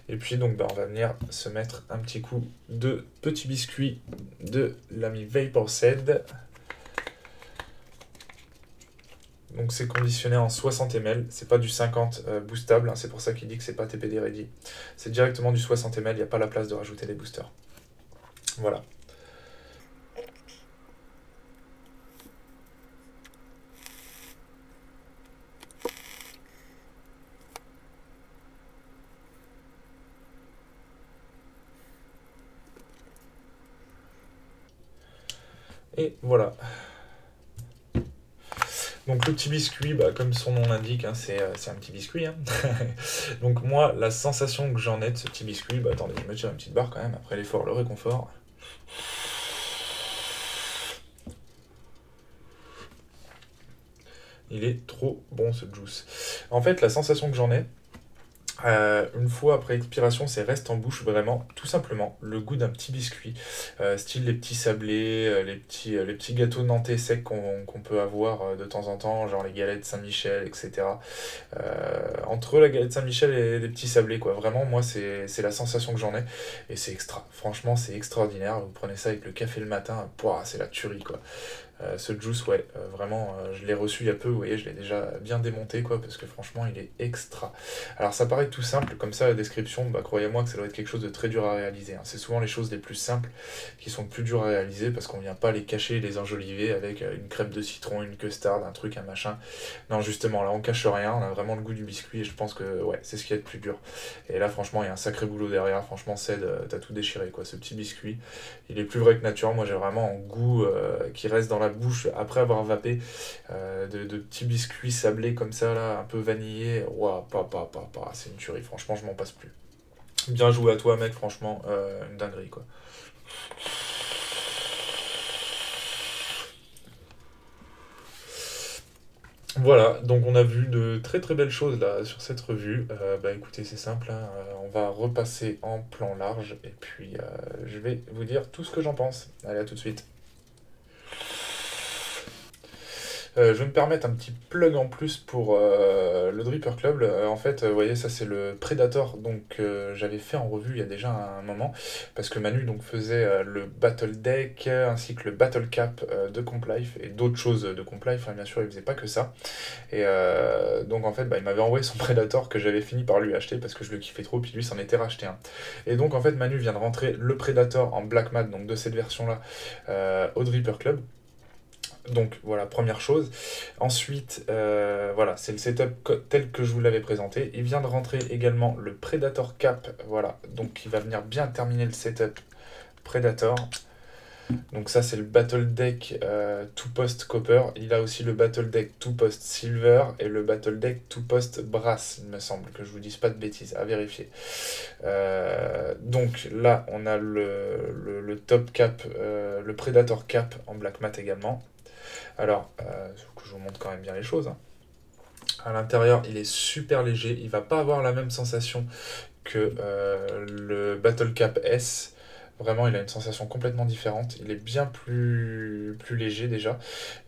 Et puis, donc, bah, on va venir se mettre un petit coup de petits biscuits de l'ami Vaporced. Donc, c'est conditionné en 60 ml. C'est pas du 50 boostable, hein, c'est pour ça qu'il dit que c'est pas TPD ready. C'est directement du 60 ml, il n'y a pas la place de rajouter des boosters. Voilà. Et voilà. Donc le petit biscuit, bah, comme son nom l'indique, hein, c'est un petit biscuit, hein. Donc moi, la sensation que j'en ai de ce petit biscuit, bah attendez, je me tire une petite barre quand même, après l'effort, le réconfort. Il est trop bon ce juice. En fait, la sensation que j'en ai, une fois après expiration, c'est reste en bouche vraiment, tout simplement, le goût d'un petit biscuit, style les petits sablés, les petits gâteaux nantais secs qu'on peut avoir de temps en temps, genre les galettes Saint-Michel, etc. Entre la galette Saint-Michel et les petits sablés, quoi. Vraiment, moi, c'est la sensation que j'en ai, et c'est extra. Franchement, c'est extraordinaire. Vous prenez ça avec le café le matin, pouah, c'est la tuerie, quoi. Ce juice, ouais, vraiment, je l'ai reçu il y a peu, vous voyez, je l'ai déjà bien démonté, quoi, parce que franchement, il est extra. Alors, ça paraît tout simple, comme ça, la description, bah, croyez-moi que ça doit être quelque chose de très dur à réaliser, hein. C'est souvent les choses les plus simples qui sont le plus dures à réaliser, parce qu'on vient pas les cacher, les enjoliver avec une crème de citron, une custard, un truc, un machin. Non, justement, là, on cache rien, on a vraiment le goût du biscuit, et je pense que, ouais, c'est ce qui est le plus dur. Et là, franchement, il y a un sacré boulot derrière, franchement, Ced, t'as tout déchiré, quoi, ce petit biscuit. Il est plus vrai que nature, moi, j'ai vraiment un goût qui reste dans la bouche après avoir vapé, de petits biscuits sablés comme ça, là, un peu vanillés. Ouah, c'est une tuerie, franchement, je m'en passe plus. Bien joué à toi, mec, franchement, une dinguerie, quoi. Voilà, donc on a vu de très très belles choses là sur cette revue. Bah écoutez, c'est simple, hein, on va repasser en plan large et puis je vais vous dire tout ce que j'en pense. Allez, à tout de suite. Je vais me permettre un petit plug en plus pour le Dripper Club. En fait, vous voyez, ça c'est le Predator, donc j'avais fait en revue il y a déjà un moment, parce que Manu donc faisait le Battle Deck ainsi que le Battle Cap de Complife et d'autres choses de Complife, hein, bien sûr, il faisait pas que ça. Et donc en fait, bah, il m'avait envoyé son Predator que j'avais fini par lui acheter parce que je le kiffais trop, puis lui s'en était racheté un. Et donc en fait, Manu vient de rentrer le Predator en Black Mat, donc de cette version-là, au Dripper Club. Donc voilà, première chose. Ensuite, voilà, c'est le setup tel que je vous l'avais présenté. Il vient de rentrer également le Predator Cap, voilà, donc il va venir bien terminer le setup Predator. Donc ça c'est le Battle Deck 2-Post Copper. Il a aussi le Battle Deck 2-Post Silver et le Battle Deck 2-Post Brass, il me semble, que je vous dise pas de bêtises, à vérifier. Donc là on a le Top Cap, le Predator Cap en Black Mat également. Alors, faut que je vous montre quand même bien les choses, hein. À l'intérieur, il est super léger. Il va pas avoir la même sensation que le Battle Cap S. Vraiment, il a une sensation complètement différente. Il est bien plus léger déjà.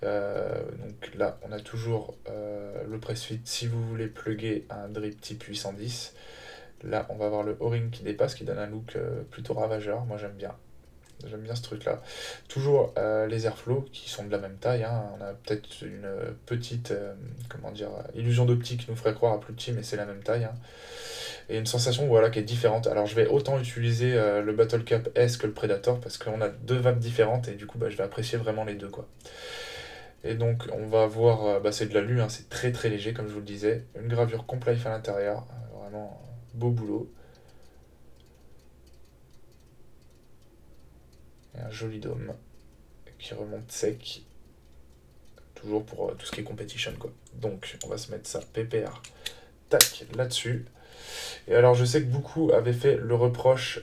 Donc là, on a toujours le press-fit si vous voulez plugger un drip type 810. Là, on va avoir le O-ring qui dépasse, qui donne un look plutôt ravageur. Moi, j'aime bien. J'aime bien ce truc-là. Toujours les airflows qui sont de la même taille, hein. On a peut-être une petite comment dire, illusion d'optique qui nous ferait croire à plus petit, mais c'est la même taille, hein. Et une sensation voilà, qui est différente. Alors je vais autant utiliser le Battle Cap S que le Predator parce qu'on a deux vapes différentes et du coup bah, je vais apprécier vraiment les deux, quoi. Et donc on va voir, bah, c'est de l'alu, hein, c'est très très léger comme je vous le disais. Une gravure Complife à l'intérieur, vraiment beau boulot. Et un joli dôme qui remonte sec. Toujours pour tout ce qui est competition, quoi. Donc on va se mettre ça pépère, tac, là-dessus. Et alors je sais que beaucoup avaient fait le reproche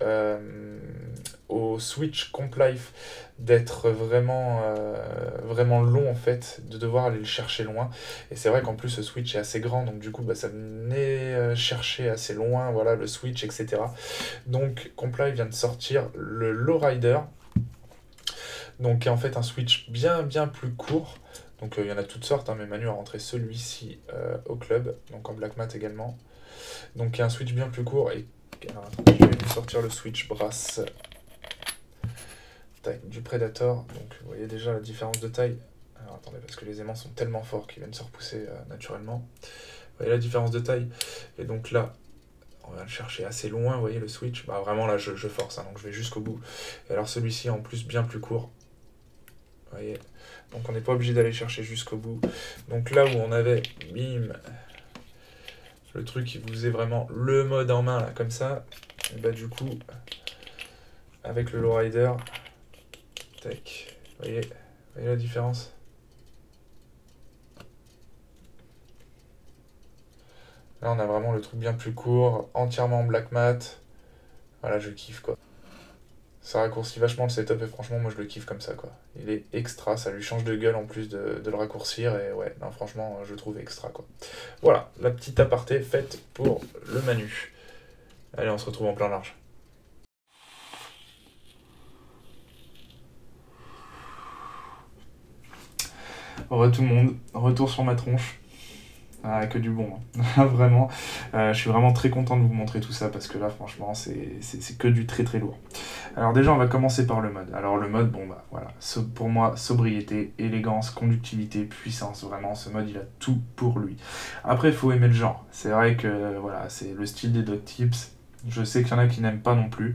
au Switch Complife d'être vraiment long en fait, de devoir aller le chercher loin. Et c'est vrai qu'en plus ce Switch est assez grand, donc du coup bah, ça venait chercher assez loin, voilà, le Switch, etc. Donc Complife vient de sortir le Lowrider, donc qui est en fait un Switch bien plus court. Donc il y en a toutes sortes, hein, mais Manu a rentré celui-ci au club, donc en black mat également. Donc il y a un Switch bien plus court. Et alors, attendez, je vais vous sortir le Switch Brass du Predator. Donc vous voyez déjà la différence de taille. Alors attendez, parce que les aimants sont tellement forts qu'ils viennent se repousser naturellement. Vous voyez la différence de taille. Et donc là, on va le chercher assez loin, vous voyez le Switch. Bah vraiment là, je force, hein, donc je vais jusqu'au bout. Et alors celui-ci en plus bien plus court. Vous voyez, donc on n'est pas obligé d'aller chercher jusqu'au bout. Donc là où on avait, bim, le truc qui vous faisait vraiment le mode en main, là, comme ça, et bah du coup, avec le lowrider, tac, vous voyez la différence? Là on a vraiment le truc bien plus court, entièrement en black mat. Voilà, je kiffe, quoi. Ça raccourcit vachement le setup et franchement, moi je le kiffe comme ça, quoi. Il est extra, ça lui change de gueule en plus de le raccourcir et ouais, non, franchement, je le trouve extra, quoi. Voilà, la petite aparté faite pour le Manu. Allez, on se retrouve en plein large. Au revoir tout le monde, retour sur ma tronche. Ah, que du bon, hein. Vraiment. Je suis vraiment très content de vous montrer tout ça parce que là, franchement, c'est que du très très lourd. Alors déjà, on va commencer par le mode. Alors le mode, bon bah voilà, pour moi, sobriété, élégance, conductivité, puissance, vraiment, ce mode, il a tout pour lui. Après, il faut aimer le genre. C'est vrai que voilà, c'est le style des dog tips. Je sais qu'il y en a qui n'aiment pas non plus.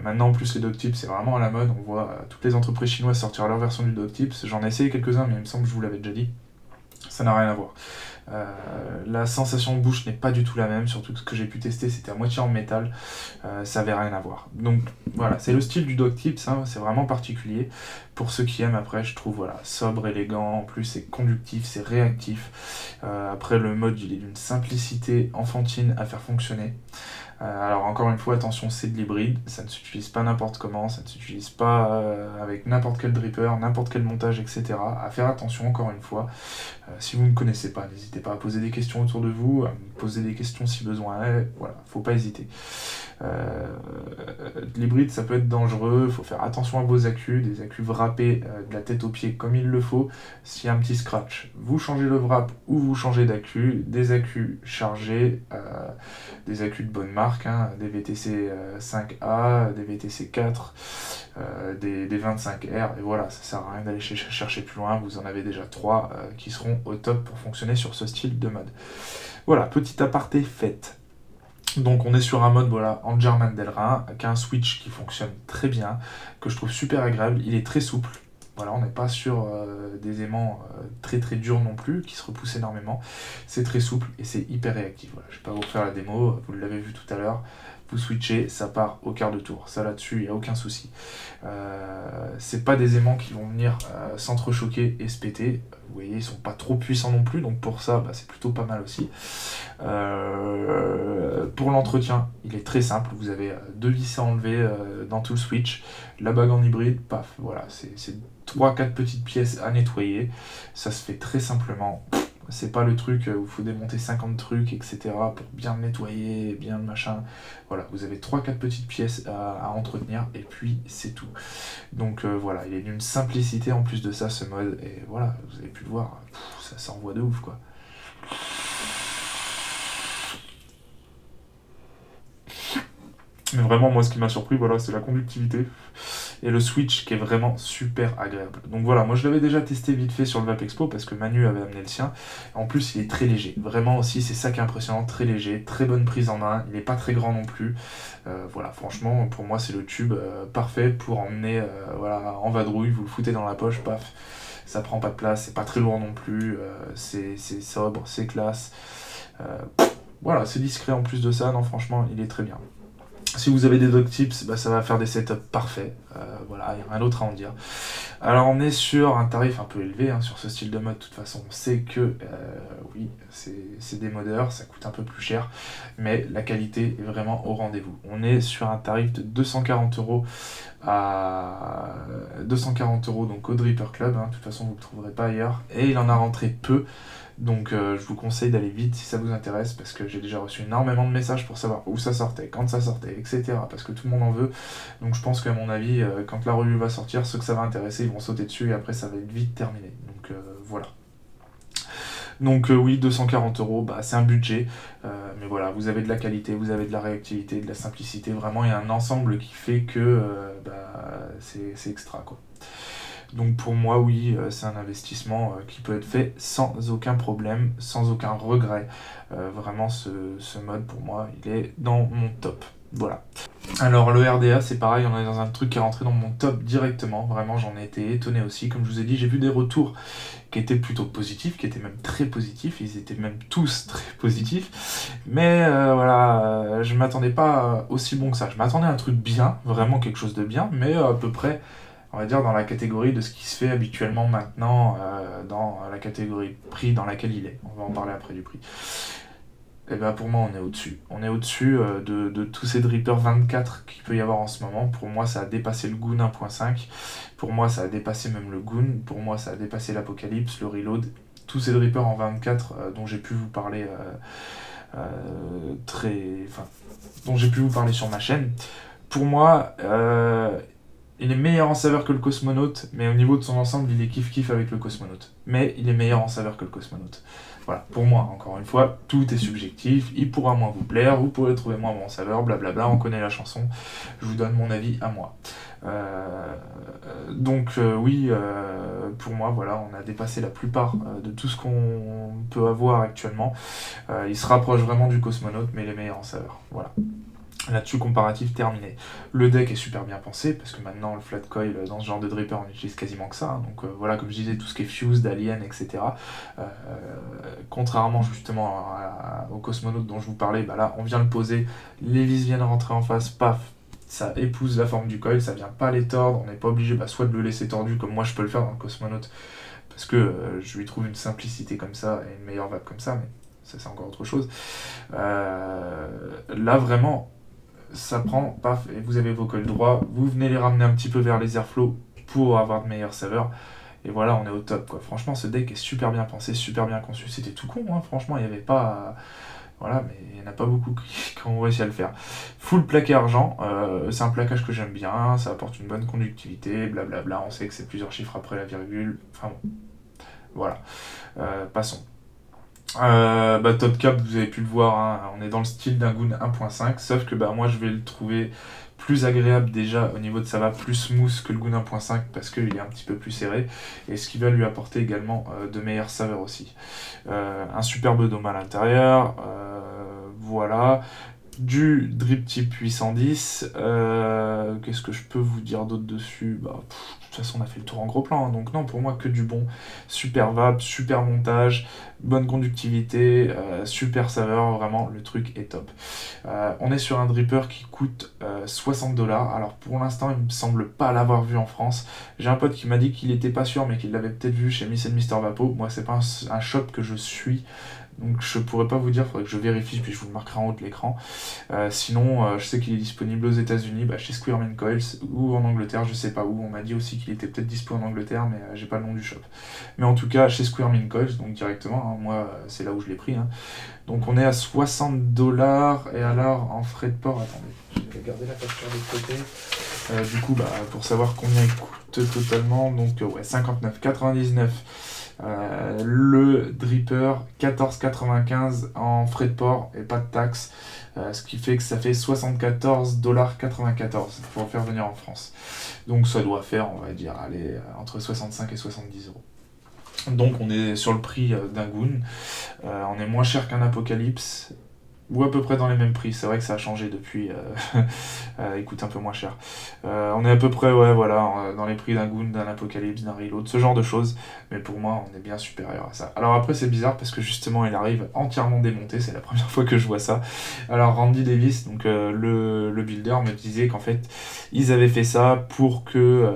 Maintenant, en plus, les dog tips, c'est vraiment à la mode. On voit toutes les entreprises chinoises sortir leur version du dog tips. J'en ai essayé quelques-uns, mais il me semble que je vous l'avais déjà dit. Ça n'a rien à voir. La sensation de bouche n'est pas du tout la même, surtout que ce que j'ai pu tester c'était à moitié en métal, ça avait rien à voir. Donc voilà, c'est le style du dog tips, hein, c'est vraiment particulier. Pour ceux qui aiment, après je trouve voilà, sobre, élégant, en plus c'est conductif, c'est réactif. Après le mode il est d'une simplicité enfantine à faire fonctionner. Alors encore une fois, attention, c'est de l'hybride, ça ne s'utilise pas n'importe comment, ça ne s'utilise pas avec n'importe quel dripper, n'importe quel montage, etc. À faire attention encore une fois. Si vous ne connaissez pas, n'hésitez pas à poser des questions autour de vous, à me poser des questions si besoin est, voilà, faut pas hésiter. L'hybride ça peut être dangereux, il faut faire attention à vos accus, des accus wrappés de la tête aux pieds comme il le faut. S'il y a un petit scratch, vous changez le wrap ou vous changez d'accu, des accus chargés, des accus de bonne marque, hein, des VTC 5A, des VTC 4, des 25R, et voilà, ça sert à rien d'aller chercher plus loin, vous en avez déjà 3 qui seront au top pour fonctionner sur ce style de mode. Voilà, petit aparté fait. Donc on est sur un mode voilà, en German Delrin, qui a un switch qui fonctionne très bien, que je trouve super agréable, il est très souple. Voilà, on n'est pas sur des aimants très très durs non plus, qui se repoussent énormément. C'est très souple et c'est hyper réactif. Voilà, je ne vais pas vous refaire la démo, vous l'avez vu tout à l'heure. Vous switchez, ça part au quart de tour. Ça là-dessus, il n'y a aucun souci. C'est pas des aimants qui vont venir s'entrechoquer et se péter. Vous voyez, ils sont pas trop puissants non plus, donc pour ça, bah, c'est plutôt pas mal aussi. Pour l'entretien, il est très simple. Vous avez 2 vis à enlever dans tout le switch. La bague en hybride, paf, voilà, c'est 3-4 petites pièces à nettoyer. Ça se fait très simplement. C'est pas le truc où il faut démonter 50 trucs, etc. pour bien le nettoyer, bien le machin. Voilà, vous avez 3-4 petites pièces à entretenir et puis c'est tout. Donc voilà, il est d'une simplicité en plus de ça ce mode. Et voilà, vous avez pu le voir, ça envoie de ouf quoi. Mais vraiment, moi, ce qui m'a surpris, voilà, c'est la conductivité et le switch qui est vraiment super agréable. Donc voilà, moi je l'avais déjà testé vite fait sur le Vape Expo parce que Manu avait amené le sien. En plus, il est très léger. Vraiment aussi, c'est ça qui est impressionnant, très léger, très bonne prise en main. Il n'est pas très grand non plus. Voilà, franchement, pour moi, c'est le tube parfait pour emmener voilà, en vadrouille. Vous le foutez dans la poche, paf. Ça prend pas de place, c'est pas très lourd non plus. C'est sobre, c'est classe. Voilà, c'est discret en plus de ça. Non, franchement, il est très bien. Si vous avez des dog tips, bah, ça va faire des setups parfaits. Voilà, il n'y a rien d'autre à en dire. Alors on est sur un tarif un peu élevé hein, sur ce style de mode. De toute façon, on sait que oui, c'est des modeurs, ça coûte un peu plus cher, mais la qualité est vraiment au rendez-vous. On est sur un tarif de 240 € à 240 € donc au Dripper Club. Hein. De toute façon, vous ne le trouverez pas ailleurs. Et il en a rentré peu. Donc je vous conseille d'aller vite si ça vous intéresse parce que j'ai déjà reçu énormément de messages pour savoir où ça sortait, quand ça sortait, etc. Parce que tout le monde en veut. Donc je pense qu'à mon avis, quand la revue va sortir, ceux que ça va intéresser, ils vont sauter dessus et après ça va être vite terminé. Donc voilà. Donc oui, 240 €, bah, c'est un budget, mais voilà, vous avez de la qualité, vous avez de la réactivité, de la simplicité, vraiment il y a un ensemble qui fait que bah, c'est extra quoi. Donc pour moi, oui, c'est un investissement qui peut être fait sans aucun problème, sans aucun regret. Vraiment, ce mode, pour moi, il est dans mon top. Voilà. Alors le RDA, c'est pareil, on est dans un truc qui est rentré dans mon top directement. Vraiment, j'en ai été étonné aussi. Comme je vous ai dit, j'ai vu des retours qui étaient plutôt positifs, qui étaient même très positifs. Ils étaient même tous très positifs. Mais voilà, je m'attendais pas aussi bon que ça. Je m'attendais à un truc bien, vraiment quelque chose de bien, mais à peu près on va dire dans la catégorie de ce qui se fait habituellement maintenant dans la catégorie prix dans laquelle il est. On va en parler après du prix. Et ben pour moi on est au-dessus. On est au-dessus de tous ces drippers 24 qu'il peut y avoir en ce moment. Pour moi ça a dépassé le Goon 1.5. Pour moi ça a dépassé même le Goon. Pour moi ça a dépassé l'Apocalypse, le Reload. Tous ces drippers en 24 dont j'ai pu vous parler dont j'ai pu vous parler sur ma chaîne. Pour moi, il est meilleur en saveur que le Cosmonaute, mais au niveau de son ensemble, il est kiff-kiff avec le Cosmonaute. Mais il est meilleur en saveur que le Cosmonaute. Voilà, pour moi, encore une fois, tout est subjectif, il pourra moins vous plaire, vous pourrez le trouver moins bon en saveur, blablabla, on connaît la chanson, je vous donne mon avis à moi. Oui, pour moi, voilà, on a dépassé la plupart de tout ce qu'on peut avoir actuellement. Il se rapproche vraiment du Cosmonaute, mais il est meilleur en saveur. Voilà. Là-dessus, comparatif terminé. Le deck est super bien pensé, parce que maintenant, le flat coil, dans ce genre de dripper, on utilise quasiment que ça. Hein. Donc voilà, comme je disais, tout ce qui est fused, alien, etc. Contrairement justement au Cosmonaute dont je vous parlais, bah là, on vient le poser, les vis viennent rentrer en face, paf, ça épouse la forme du coil, ça vient pas les tordre, on n'est pas obligé soit de le laisser tordu, comme moi je peux le faire dans le Cosmonaute, parce que je lui trouve une simplicité comme ça, et une meilleure vague comme ça, mais ça c'est encore autre chose. Là, vraiment, ça prend, paf, et vous avez vos coils droits, vous venez les ramener un petit peu vers les airflows pour avoir de meilleures saveurs, et voilà, on est au top, quoi. Franchement, ce deck est super bien pensé, super bien conçu, c'était tout con, hein, franchement, il n'y avait pas... Voilà, mais il n'y en a pas beaucoup qui ont réussi à le faire. Full plaqué argent, c'est un plaquage que j'aime bien, ça apporte une bonne conductivité, blablabla, on sait que c'est plusieurs chiffres après la virgule, enfin bon, voilà, passons. Top cap, vous avez pu le voir, hein, on est dans le style d'un Goon 1.5, sauf que moi je vais le trouver plus agréable déjà au niveau de ça va plus smooth que le Goon 1.5 parce qu'il est un petit peu plus serré et ce qui va lui apporter également de meilleures saveurs aussi. Un superbe dôme à l'intérieur, voilà. Du drip type 810, qu'est-ce que je peux vous dire d'autre dessus? De toute façon on a fait le tour en gros plan, hein, donc non, pour moi que du bon. Super vape, super montage, bonne conductivité, super saveur, vraiment le truc est top. On est sur un dripper qui coûte 60$, alors pour l'instant il me semble pas l'avoir vu en France. J'ai un pote qui m'a dit qu'il était pas sûr mais qu'il l'avait peut-être vu chez Miss Mr Vapo. Moi c'est pas un shop que je suis, donc je pourrais pas vous dire, il faudrait que je vérifie, puis je vous le marquerai en haut de l'écran. Sinon, je sais qu'il est disponible aux États-Unis, chez Squareman Coils, ou en Angleterre, je sais pas où. On m'a dit aussi qu'il était peut-être dispo en Angleterre, mais j'ai pas le nom du shop. Mais en tout cas, chez Squareman Coils, donc directement, hein, moi c'est là où je l'ai pris. Hein. Donc on est à 60$, et alors en frais de port, attendez, je vais garder la facture de côté. Du coup, pour savoir combien il coûte totalement, donc 59,99$. Le dripper 14,95 en frais de port et pas de taxes, ce qui fait que ça fait 74,94$ pour le faire venir en France. Donc ça doit faire, on va dire, allez, entre 65 et 70€. Donc on est sur le prix d'un Goon, on est moins cher qu'un Apocalypse, ou à peu près dans les mêmes prix, c'est vrai que ça a changé depuis, il coûte un peu moins cher. On est à peu près, dans les prix d'un Goon, d'un Apocalypse, d'un Reload, ce genre de choses, mais pour moi on est bien supérieur à ça. Alors après c'est bizarre parce que justement il arrive entièrement démonté, c'est la première fois que je vois ça. Alors Randy Davis, donc le builder, me disait qu'en fait ils avaient fait ça pour que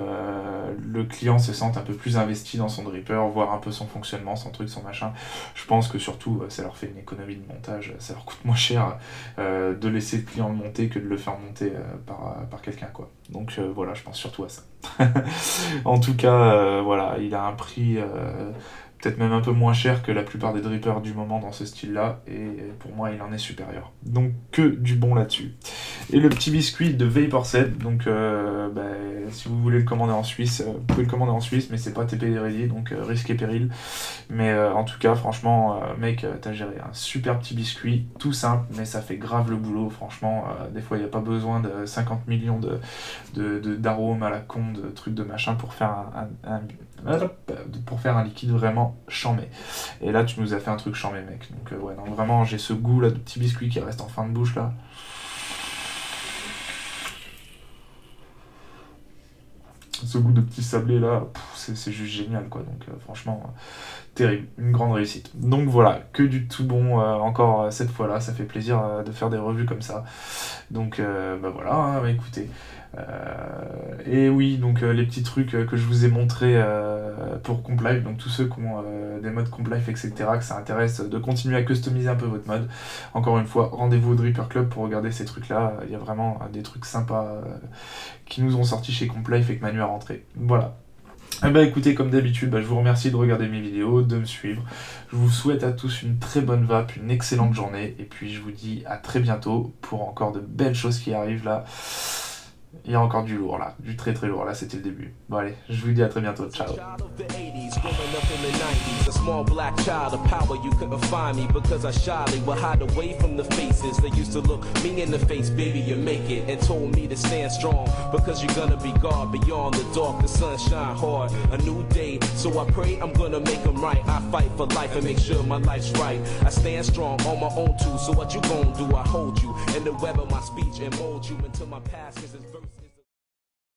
le client se sente un peu plus investi dans son dripper, voir un peu son fonctionnement, son truc, son machin. Je pense que surtout ça leur fait une économie de montage, ça leur coûte moins cher de laisser le client le monter que de le faire monter par quelqu'un, quoi. Donc voilà, je pense surtout à ça. En tout cas, voilà, il a un prix peut-être même un peu moins cher que la plupart des drippers du moment dans ce style-là, et pour moi il en est supérieur. Donc que du bon là-dessus. Et le petit biscuit de Vaporset, donc si vous voulez le commander en Suisse, vous pouvez le commander en Suisse, mais c'est pas TP ready, donc risque et péril. Mais en tout cas, franchement, mec, t'as géré un super petit biscuit, tout simple, mais ça fait grave le boulot, franchement. Des fois, il n'y a pas besoin de 50 millions d'arômes à la con, de trucs de machin pour faire un liquide vraiment chambé. Et là, tu nous as fait un truc chambé, mec. Donc non, vraiment, j'ai ce goût là de petit biscuit qui reste en fin de bouche là. Ce goût de petit sablé là, c'est juste génial, quoi. Donc franchement, terrible, une grande réussite. Donc voilà, que du tout bon encore cette fois-là, ça fait plaisir de faire des revues comme ça. Donc bah voilà, hein, bah, écoutez. Et oui, donc les petits trucs que je vous ai montrés pour Complife, donc tous ceux qui ont des modes Complife, etc., que ça intéresse de continuer à customiser un peu votre mode. Encore une fois, rendez-vous au Dripper Club pour regarder ces trucs-là. Il y a vraiment des trucs sympas qui nous ont sortis chez Complife et que Manu a rentré. Voilà. Eh ben écoutez, comme d'habitude, je vous remercie de regarder mes vidéos, de me suivre. Je vous souhaite à tous une très bonne vape, une excellente journée. Et puis je vous dis à très bientôt pour encore de belles choses qui arrivent là. Il y a encore du lourd là, du très très lourd là, c'était le début. Bon allez, je vous dis à très bientôt, ciao. A small black child of power, you couldn't find me because I shyly would hide away from the faces that used to look me in the face, baby, you make it, and told me to stand strong because you're gonna be God beyond the dark, the sun shine hard, a new day, so I pray I'm gonna make them right. I fight for life and make sure my life's right. I stand strong on my own too, so what you gonna do? I hold you in the web of my speech and mold you into my past, 'cause it's verse.